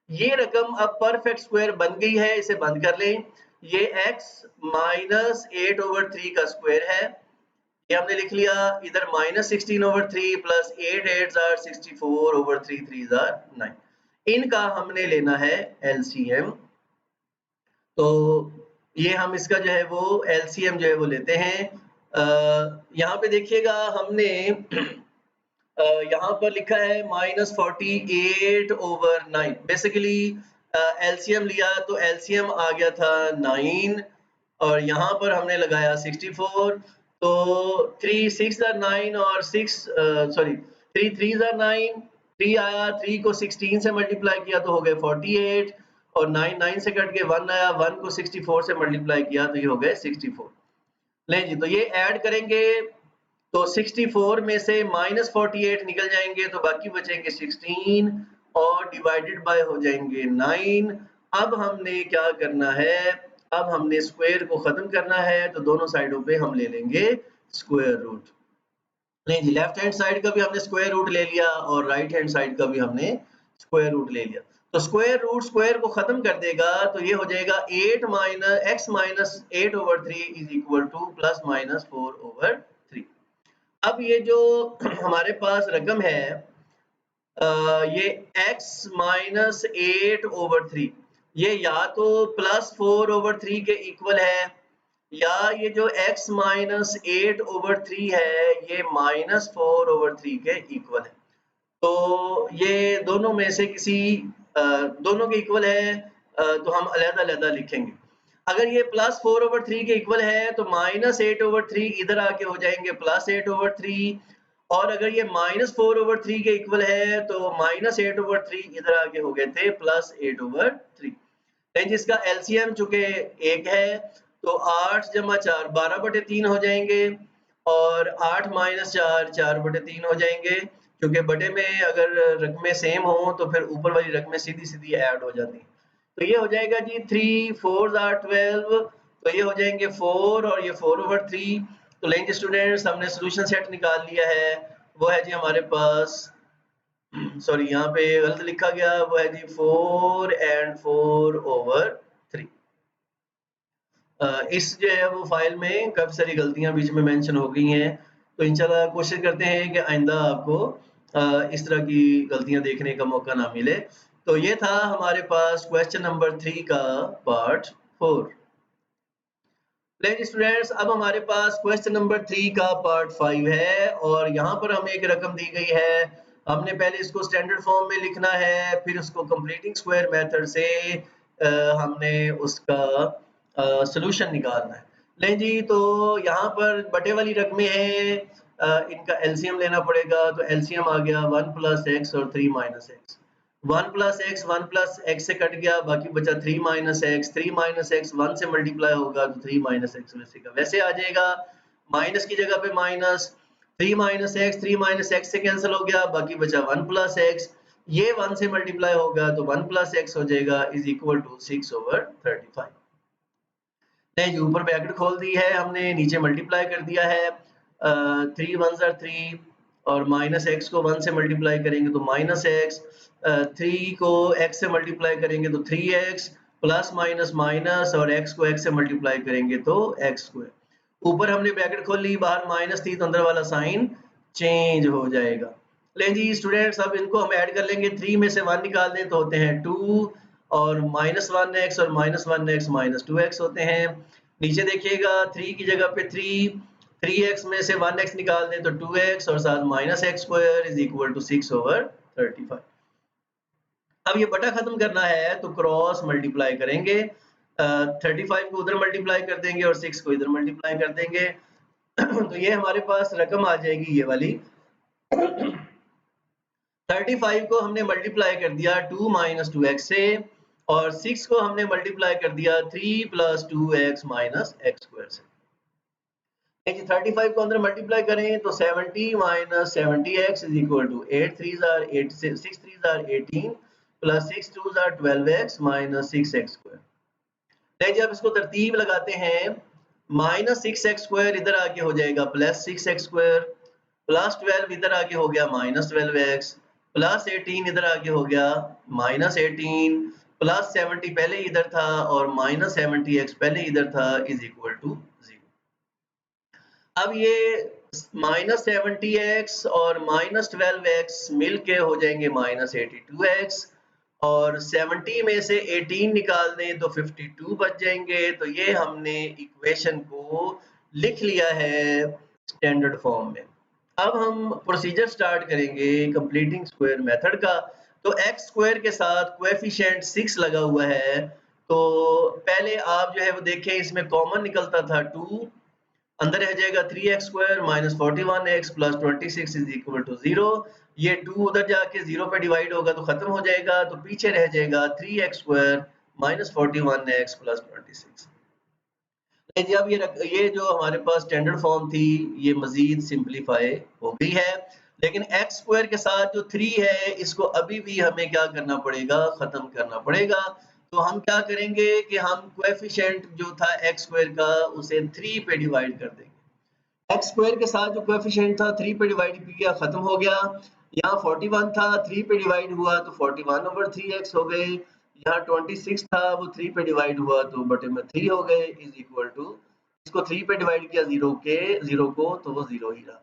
ये रकम अब परफेक्ट स्क्वायर बन गई है, इसे बंद कर लें। ये x माइनस 8/3 का स्क्वायर है, ये हमने लिख लिया। इधर माइनस 16/3 प्लस 8 8 आर 64/3 3 आर 9। इनका हमने लेना है एलसीएम। तो ये हम इसका जो है वो एलसीएम जो है वो लेते हैं। यहाँ पे देखिएगा हमने यहाँ पर लिखा है -48/9। बेसिकली एलसीएम लिया तो एलसीएम आ गया था 9 और यहाँ पर हमने लगाया 64। तो 3 6 are 9 और 6 सॉरी 3 3 are 9, 3 आया, 3 को 16 से मल्टीप्लाई किया तो हो गए 48 और 9 9 से कट के 1 आया, 1 को 64 से मल्टीप्लाई किया तो ये हो गए 64। लें जी, तो ये ऐड करेंगे तो 64 में से -48 निकल जाएंगे तो बाकी बचेंगे 16 और डिवाइडेड बाय हो जाएंगे 9। अब हमने क्या करना है, अब हमने स्क्वायर को खत्म करना है तो दोनों साइडों पे हम ले लेंगे स्क्वायर रूट। नहीं जी, लेफ्ट हैंड साइड का भी हमने स्क्वायर रूट ले लिया और राइट हैंड साइड का भी हमने स्क्वायर रूट ले लिया। तो स्क्वायर रूट स्क्वायर को खत्म कर देगा तो ये हो जाएगा 8 x minus 8/3 is equal two plus minus 4/3। अब ये जो हमारे पास रकम है ये x माइनस 8/3, ये या तो प्लस 4/3 के इक्वल है या ये जो x माइनस 8/3 है ये माइनस 4/3 के इक्वल है। तो ये दोनों में से किसी दोनों के इक्वल है तो हम अलग-अलग लिखेंगे। अगर ये प्लस 4/3 के इक्वल है तो माइनस 8/3 इधर आके हो जाएंगे प्लस 8/3 और अगर ये माइनस 4/3 के इक्वल है तो माइनस 8/3 इधर आके हो गए थे प्लस 8/3। जिसका एलसीएम चूंकि 1 है तो 8 जमा 4 12/3 हो जाएंगे और 8 माइनस 4 4/3 हो जाएंगे, क्योंकि बटे में अगर रकमें सेम हो तो फिर ऊपर वाली रकमें सीधी सीधी ऐड हो जाती हैं। तो ये हो जाएगा जी 3 4 आर 12, तो ये हो जाएंगे 4 और ये 4/3। तो लेंगे स्टूडेंट्स, हमने सोल्यूशन सेट निकाल लिया है, वो है जी हमारे पास सॉरी यहाँ पे गलत लिखा गया, वो है जी 4 and 4/3। इस जो है वो फाइल में काफी सारी गलतियां बीच में मेंशन हो गई हैं, तो इंशाल्लाह कोशिश करते हैं कि आइंदा आपको इस तरह की गलतियां देखने का मौका ना मिले। तो ये था हमारे पास क्वेश्चन नंबर 3 का पार्ट 4। स्टूडेंट्स, अब हमारे पास क्वेश्चन नंबर 3 का पार्ट 5 है और यहाँ पर हमें एक रकम दी गई है। हमने पहले इसको स्टैंडर्ड फॉर्म में लिखना है, फिर उसको कंप्लीटिंग स्क्वायर मेथड से हमने उसका सॉल्यूशन निकालना है। लें जी, तो यहाँ पर बटे वाली रकमें हैं, इनका एलसीएम लेना पड़ेगा। तो एलसीएम आ गया 1 प्लस एक्स और 3 माइनस एक्स। 1 प्लस एक्स से कट गया, बाकी बचा 3 माइनस एक्स। 3 माइनस एक्स 1 से मल्टीप्लाई होगा तो 3 माइनस एक्स वैसे का वैसे आ जाएगा, माइनस की जगह पे माइनस। 3 माइनस एक्स से कैंसिल हो गया, बाकी बचा 1 प्लस एक्स। ये 1 से मल्टीप्लाई होगा तो 1 प्लस एक्स हो जाएगा इज इक्वल टू 6/35। नहीं, ऊपर ब्रैकेट खोल दी है हमने, नीचे मल्टीप्लाई कर दिया है। 3 1s are 3 और माइनस एक्स को 1 से मल्टीप्लाई करेंगे तो माइनस एक्स, 3 को x से मल्टीप्लाई करेंगे तो 3x प्लस माइनस माइनस और x को x से मल्टीप्लाई करेंगे तो x स्क्वायर। ऊपर हमने ब्रैकेट खोल ली, बाहर माइनस थी तो अंदर वाला साइन चेंज हो जाएगा। लें जी स्टूडेंट्स, अब इनको हम ऐड कर लेंगे। 3 में से 1 निकाल दें तो होते हैं 2 और -1x और -1x -2x होते हैं। नीचे देखिएगा 3 की जगह पे 3x में से 1x निकाल दें तो 2x और साथ minus x square is equal to 6/35। अब ये बटा खत्म करना है तो क्रॉस मल्टीप्लाई करेंगे, 35 को उधर मल्टीप्लाई कर देंगे और 6 को इधर मल्टीप्लाई कर देंगे तो ये हमारे पास रकम आ जाएगी ये वाली। 35 को हमने मल्टीप्लाई कर दिया 2 माइनस 2x से और 6 को हमने मल्टीप्लाई कर दिया 3 plus 2x minus x square से। 35 को अंदर मल्टीप्लाई करें तो 70 minus 70x is equal to 8 3s are 8 6 3s are 18 plus 6 2 are 12x minus 6x square. नहीं, जब इसको तरतीब लगाते हैं, माइनस 6x स्क्वायर इधर आके हो जाएगा प्लस 6x स्क्वायर, प्लस 12 इधर आके हो गया माइनस 12x, प्लस 18 इधर आके हो गया माइनस 18, प्लस 70 पहले इधर था और माइनस 70x पहले इधर था इज इक्वल टू 0। अब ये माइनस 70x और माइनस 12x मिल के हो जाएंगे माइनस 82x, और 70 में से 18 निकाल दें तो 52 बच जाएंगे। तो ये हमने इक्वेशन को लिख लिया है स्टैंडर्ड फॉर्म में। अब हम प्रोसीजर स्टार्ट करेंगे कंप्लीटिंग स्क्वायर मेथड का। तो एक्स स्क्वायर के साथ कोएफिशिएंट 6 लगा हुआ है, तो पहले आप जो है वो देखें, इसमें कॉमन निकलता था 2, अंदर रह जाएगा 3x square minus 41x plus 26 is equal to 0। ये 2 उधर जाके 0 पे डिवाइड होगा तो खत्म हो जाएगा, तो पीछे रह जाएगा 3x square minus 41x plus 26। जब ये जो हमारे पास स्टैंडर्ड फॉर्म थी ये मजीद सिंपलीफाई हो गई है, लेकिन एक्स स्क्वायर के साथ जो 3 है इसको अभी भी हमें क्या करना पड़ेगा, खत्म करना पड़ेगा। तो हम क्या करेंगे कि हम कोएफिशिएंट जो था एक्स स्क्वायर का उसे 3 पे डिवाइड कर देंगे। एक्स स्क्वायर के साथ जो कोएफिशिएंट था 3 पे डिवाइड किया, खत्म हो गया। यहाँ 41 था, 3 पे डिवाइड हुआ तो 41/3x हो गए। यहाँ 26 था, वो 3 पे डिवाइड हुआ तो बटे में 3 हो गए इज इक्वल टू, इसको 3 पे डिवाइड किया 0 को तो वो 0 ही रहा।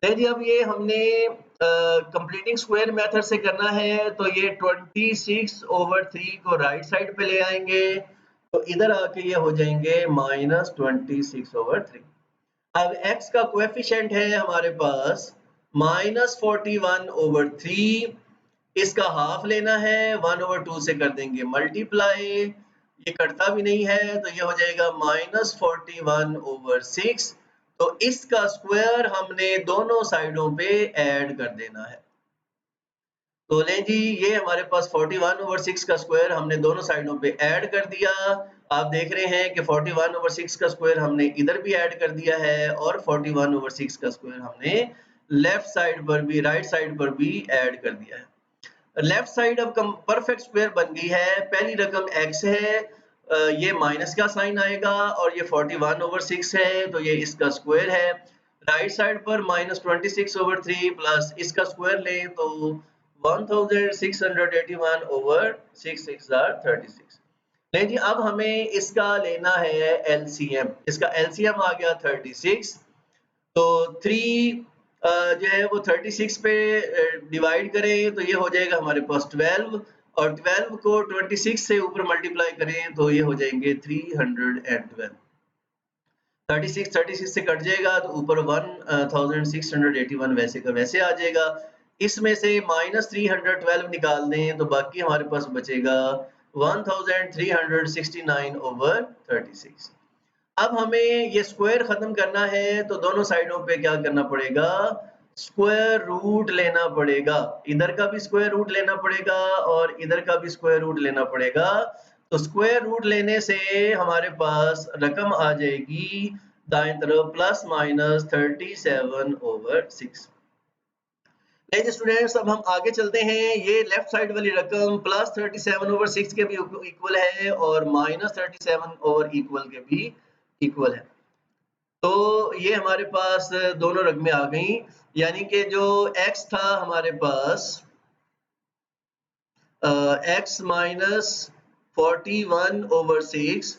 जी, अब ये हमने कंप्लीटिंग स्क्वायर मेथड से करना है, तो ये 26/3 को राइट साइड पे ले आएंगे तो इधर आके ये हो जाएंगे माइनस 26/3। अब x का कोएफिशिएंट है हमारे पास माइनस 41/3, इसका हाफ लेना है, 1/2 से कर देंगे मल्टीप्लाई, ये कटता भी नहीं है तो ये हो जाएगा माइनस 41/6। तो इसका स्क्वायर हमने दोनों साइडों पे ऐड कर देना है। तो लें जी, ये हमारे पास 41/6 का स्क्वायर हमने दोनों साइडों पे ऐड कर दिया। आप देख रहे हैं कि 41/6 का स्क्वायर हमने इधर भी ऐड कर दिया है और 41/6 का स्क्वायर हमने लेफ्ट साइड पर भी, राइट साइड पर भी ऐड कर दिया है। लेफ्ट साइड अब परफेक्ट स्क्वायर बन गई है। पहली रकम x है, ये माइनस का साइन आएगा और ये 41/6 है तो ये इसका स्क्वायर है। राइट साइड पर माइनस 26/3 प्लस इसका स्क्वायर लें तो 1681/6 6 are 36। नहीं जी, अब हमें इसका लेना है एलसीएम। इसका एलसीएम आ गया 36, तो 3 जो है वो 36 पे डिवाइड करें तो ये हो जाएगा हमारे पास 12, और 12 को 26 से ऊपर मल्टीप्लाई करें तो ये हो जाएंगे 312। 36 से कट जाएगा तो ऊपर 1681 वैसे का वैसे आ जाएगा। इसमें से माइनस 312 निकाल दें तो बाकी हमारे पास बचेगा 1369/36। अब हमें ये स्क्वायर खत्म करना है तो दोनों साइडों पे क्या करना पड़ेगा, स्क्वायर रूट लेना पड़ेगा। इधर का भी स्क्वायर रूट लेना पड़ेगा और इधर का भी स्क्वायर रूट लेना पड़ेगा। तो स्क्वायर रूट लेने से हमारे पास रकम आ जाएगी दाएं तरफ प्लस माइनस 37/6। जी स्टूडेंट्स, अब हम आगे चलते हैं। ये लेफ्ट साइड वाली रकम प्लस 37/6 के भी इक्वल है और माइनस 37 ओवर इक्वल के भी इक्वल है। तो ये हमारे पास दोनों रकमें आ गई, यानी कि जो x था हमारे पास x माइनस 41/6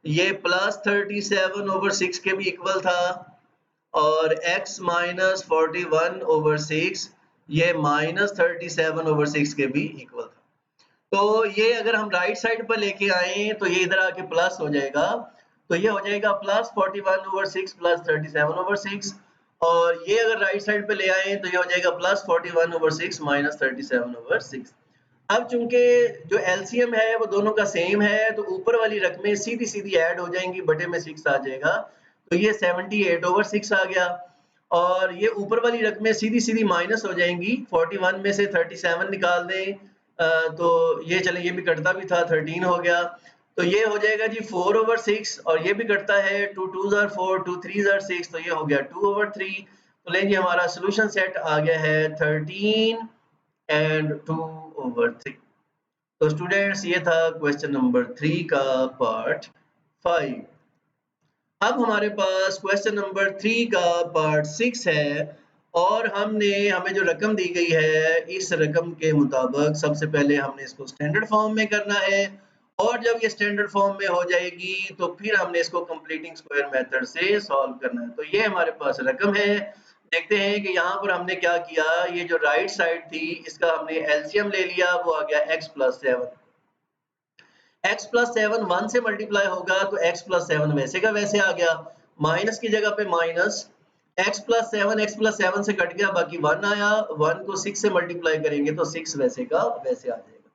ये प्लस 37/6 के भी इक्वल था, और x माइनस 41/6 ये माइनस 37/6 के भी इक्वल था। तो ये अगर हम राइट साइड पर लेके आए तो ये इधर आके प्लस हो जाएगा, तो ये हो जाएगा प्लस 41/6 प्लस 37/6, और ये अगर राइट साइड पे ले आए तो ये हो जाएगा प्लस 41/6 माइनस 37/6। अब चूंकि जो एलसीएम है वो दोनों का सेम है तो ऊपर वाली रकमें सीधी सीधी ऐड हो जाएंगी, बटे में 6 आ जाएगा तो ये 78/6 आ गया, और ये ऊपर वाली रकमें सीधी सीधी माइनस हो जाएंगी। 41 में से 37 निकाल दें तो ये चले, ये भी कटता भी था, 13 हो गया, तो ये हो जाएगा जी 4/6, और ये भी कटता है, 2 2s are 4 2 3s are 6, तो ये हो गया 2/3। तो लें जी, हमारा सोल्यूशन सेट आ गया है 13 and 2/3। तो स्टूडेंट्स ये था क्वेश्चन नंबर 3 का पार्ट 5। अब हमारे पास क्वेश्चन नंबर 3 का पार्ट 6 है और हमें जो रकम दी गई है इस रकम के मुताबिक सबसे पहले हमने इसको स्टैंडर्ड फॉर्म में करना है और जब ये स्टैंडर्ड फॉर्म में हो जाएगी तो फिर हमने इसको कंप्लीटिंग स्क्वायर मेथड से सॉल्व करना है। तो ये हमारे पास रकम है। देखते हैं कि यहाँ पर हमने क्या किया, ये जो राइट साइड थी इसका हमने एलसीएम ले लिया, वो आ गया x प्लस 7। x प्लस 7 1 से मल्टीप्लाई होगा तो x प्लस 7 वैसे का वैसे आ गया, माइनस की जगह पे माइनस, x प्लस 7 से कट गया, बाकी 1 आया, 1 को 6 से मल्टीप्लाई करेंगे तो 6 वैसे का वैसे आ जाएगा।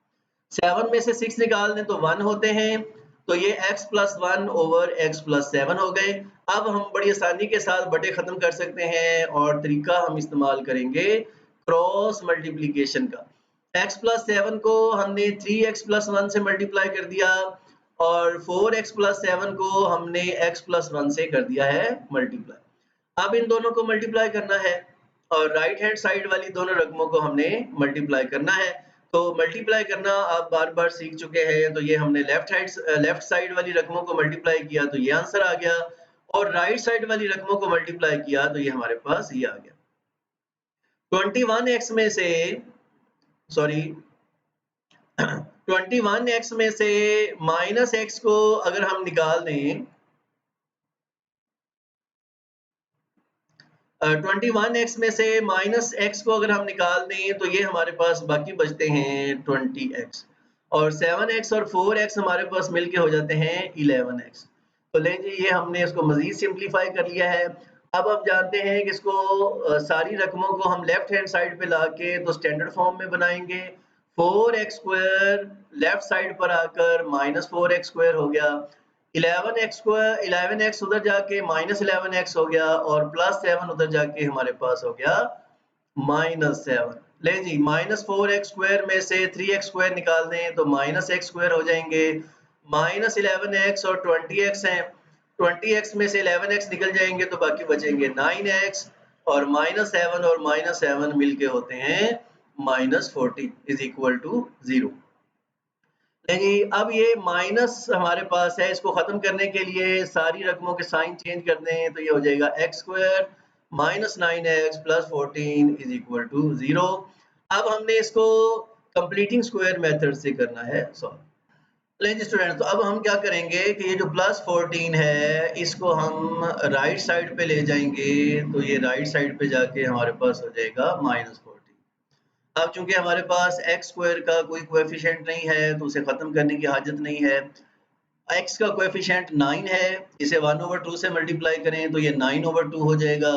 7 में से 6 निकाल दें तो 1 होते हैं, तो ये x plus 1 over x plus 7 हो गए। अब हम बड़ी आसानी के साथ बटे खत्म कर सकते हैं और तरीका हम इस्तेमाल करेंगे क्रॉस मल्टीप्लिकेशन का। x प्लस 7 को हमने 3x प्लस 1 से मल्टीप्लाई कर दिया और 4x प्लस 7 को हमने x प्लस 1 से कर दिया है मल्टीप्लाई। अब इन दोनों को मल्टीप्लाई करना है और राइट हैंड साइड वाली दोनों रकमों को हमने मल्टीप्लाई करना है। तो मल्टीप्लाई करना आप बार बार सीख चुके हैं, तो ये हमने लेफ्ट साइड वाली रकमों को मल्टीप्लाई किया तो ये आंसर आ गया और राइट साइड वाली रकमों को मल्टीप्लाई किया तो ये हमारे पास ये आ गया। 21x में से सॉरी 21x में से माइनस x को अगर हम निकाल दें, 21x में से माइनस x को अगर हम निकाल दें तो ये हमारे पास बाकी बचते हैं 20x और 7x और 4x हमारे पास मिलके हो जाते हैं 11x। तो ले जी ये हमने इसको मजीद सिंप्लीफाई कर लिया है। अब हम जानते हैं कि इसको सारी रकमों को हम लेफ्ट हैंड साइड पे लाके तो स्टैंडर्ड फॉर्म में बनाएंगे। 4x स्क्वायर लेफ्ट साइड पर आकर माइनस 4x स्क्वायर हो गया, 11x उधर जाके माइनस 11x हो गया और प्लस 7 उधर जाके हमारे पास हो गया माइनस 7। ले जी माइनस 4x स्क्वायर में से 3x स्क्वायर निकाल दें तो माइनस x स्क्वायर हो जाएंगे, माइनस 11x और 20x हैं, 20x में से 11x निकल जाएंगे तो बाकी बचेंगे 9x और माइनस 7 और माइनस 7 मिलके होते हैं माइनस 14 इज इक्वल टू 0। नहीं, अब ये माइनस हमारे पास है, इसको खत्म करने के लिए सारी रकमों के साइन चेंज कर दें तो ये हो जाएगा x square minus 9x plus 14 is equal to 0। अब हमने इसको कंप्लीटिंग स्क्वायर मेथड से करना है सॉल्व। लेकिन स्टूडेंट तो अब हम क्या करेंगे कि ये जो प्लस 14 है इसको हम राइट साइड पे ले जाएंगे तो ये राइट साइड पे जाके हमारे पास हो जाएगा माइनस 14। अब चूंकि हमारे पास एक्स स्क्वायर का कोई कोएफिशिएंट नहीं है तो उसे खत्म करने की हाजत नहीं है। एक्स का कोएफिशिएंट 9 है, इसे 1/2 से मल्टीप्लाई करें तो ये 9/2 हो जाएगा।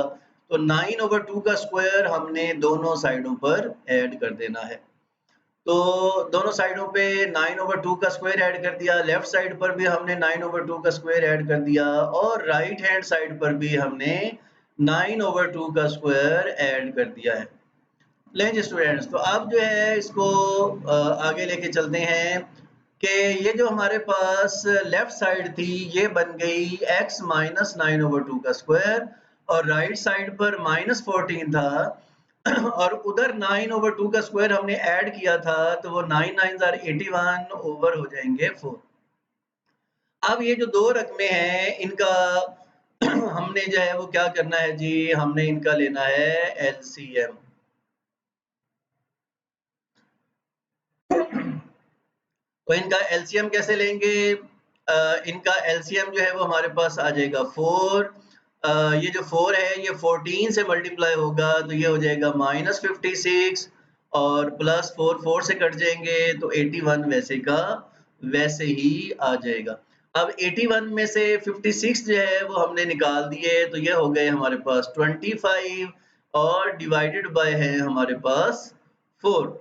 तो 9/2 का स्क्वायर हमने दोनों साइडों पर ऐड कर देना है। तो दोनों साइडों पे 9/2 का स्क्वायर ऐड कर दिया, लेफ्ट साइड पर भी हमने 9/2 का स्क्वायर ऐड कर दिया और राइट हैंड साइड पर भी हमने 9/2 का स्क्वायर ऐड कर दिया है। लें स्टूडेंट्स तो अब जो है इसको आगे लेके चलते हैं कि ये जो हमारे पास लेफ्ट साइड थी ये बन गई x माइनस 9/2 का स्क्वायर और राइट साइड पर माइनस 14 था और उधर 9/2 का स्क्वायर हमने ऐड किया था तो वो 9 9 आर 81 ओवर हो जाएंगे 4। अब ये जो दो रकमें हैं इनका हमने जो है वो क्या करना है जी, हमने इनका लेना है एलसीएम। तो इनका एलसीएम कैसे लेंगे? इनका एलसीएम जो है वो हमारे पास आ जाएगा 4। ये जो 4 है ये 14 से मल्टीप्लाई होगा तो ये हो जाएगा माइनस 56 और प्लस 4 4 से कट जाएंगे तो 81 वैसे का वैसे ही आ जाएगा। अब 81 में से 56 जो है वो हमने निकाल दिए तो ये हो गए हमारे पास 25 और डिवाइडेड बाय है हमारे पास 4।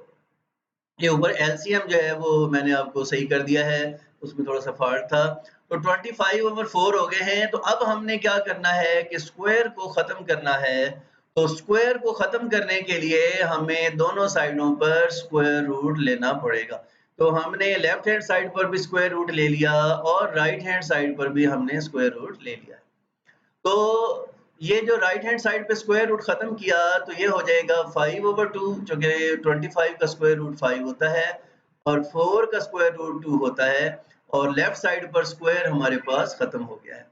ये ऊपर एलसीएम जो है वो मैंने आपको सही कर दिया है, उसमें थोड़ा सा फॉल्ट था। तो 25/4 हो गए हैं। तो अब हमने क्या करना है कि स्क्वायर को खत्म करना है। तो स्क्वायर को खत्म करने के लिए हमें दोनों साइडों पर स्क्वायर रूट लेना पड़ेगा। तो हमने लेफ्ट हैंड साइड पर भी स्क्वायर रूट ले लिया और राइट हैंड साइड पर भी हमने स्क्वायर रूट ले लिया। तो ये जो राइट हैंड साइड पे स्क्वायर रूट खत्म किया तो ये हो जाएगा 5/2 जो कि 25 का स्क्वायर रूट 5 होता है और 4 का स्क्वायर रूट 2 होता है और लेफ्ट साइड पर स्क्वायर हमारे पास खत्म हो गया है।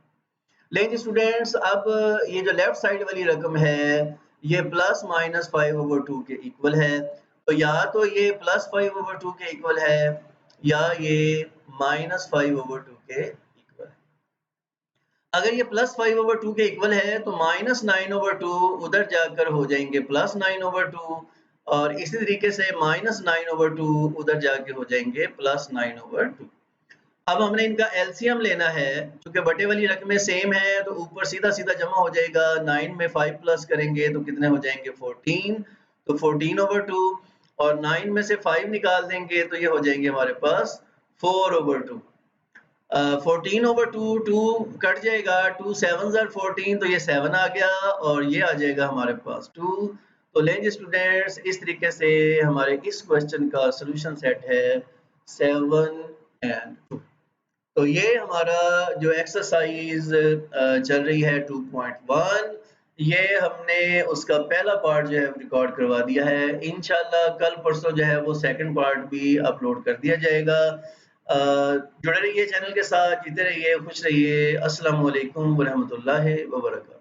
लेकिन स्टूडेंट्स अब ये जो लेफ्ट साइड वाली रकम है ये प्लस माइनस 5/2 के इक्वल है, तो या तो ये प्लस 5/2 के इक्वल है या ये माइनस 5/2 के इक्वल है। अगर ये प्लस 5/2 के इक्वल है तो माइनस 9/2 उधर जाकर हो जाएंगे प्लस 9/2 और इसी तरीके से माइनस 9/2 उधर जाके हो जाएंगे प्लस 9/2। अब हमने इनका एलसीएम लेना है, क्योंकि बटे वाली रकमें सेम है तो ऊपर सीधा सीधा जमा हो जाएगा। 9 में 5 प्लस करेंगे तो कितने हो जाएंगे 14, तो 14/2 और 9 में से 5 निकाल देंगे तो ये हो जाएंगे हमारे पास 4/2। 14/2 2 कट जाएगा, 2 7 ज़र 14 तो ये 7 आ गया और ये आ जाएगा हमारे पास 2। तो लेंगे स्टूडेंट्स इस तरीके से हमारे इस क्वेश्चन का सॉल्यूशन सेट है 7 एंड 2। तो ये हमारा जो एक्सरसाइज चल रही है 2.1 ये हमने उसका पहला पार्ट जो है रिकॉर्ड करवा दिया है। इंशाल्लाह कल परसों जो है वो सेकंड पार्ट भी अपलोड कर दिया जाएगा। जुड़े रहिए चैनल के साथ, जीते रहिए, खुश रहिए। अस्सलाम वालेकुम व रहमतुल्लाहि व बरकातहू।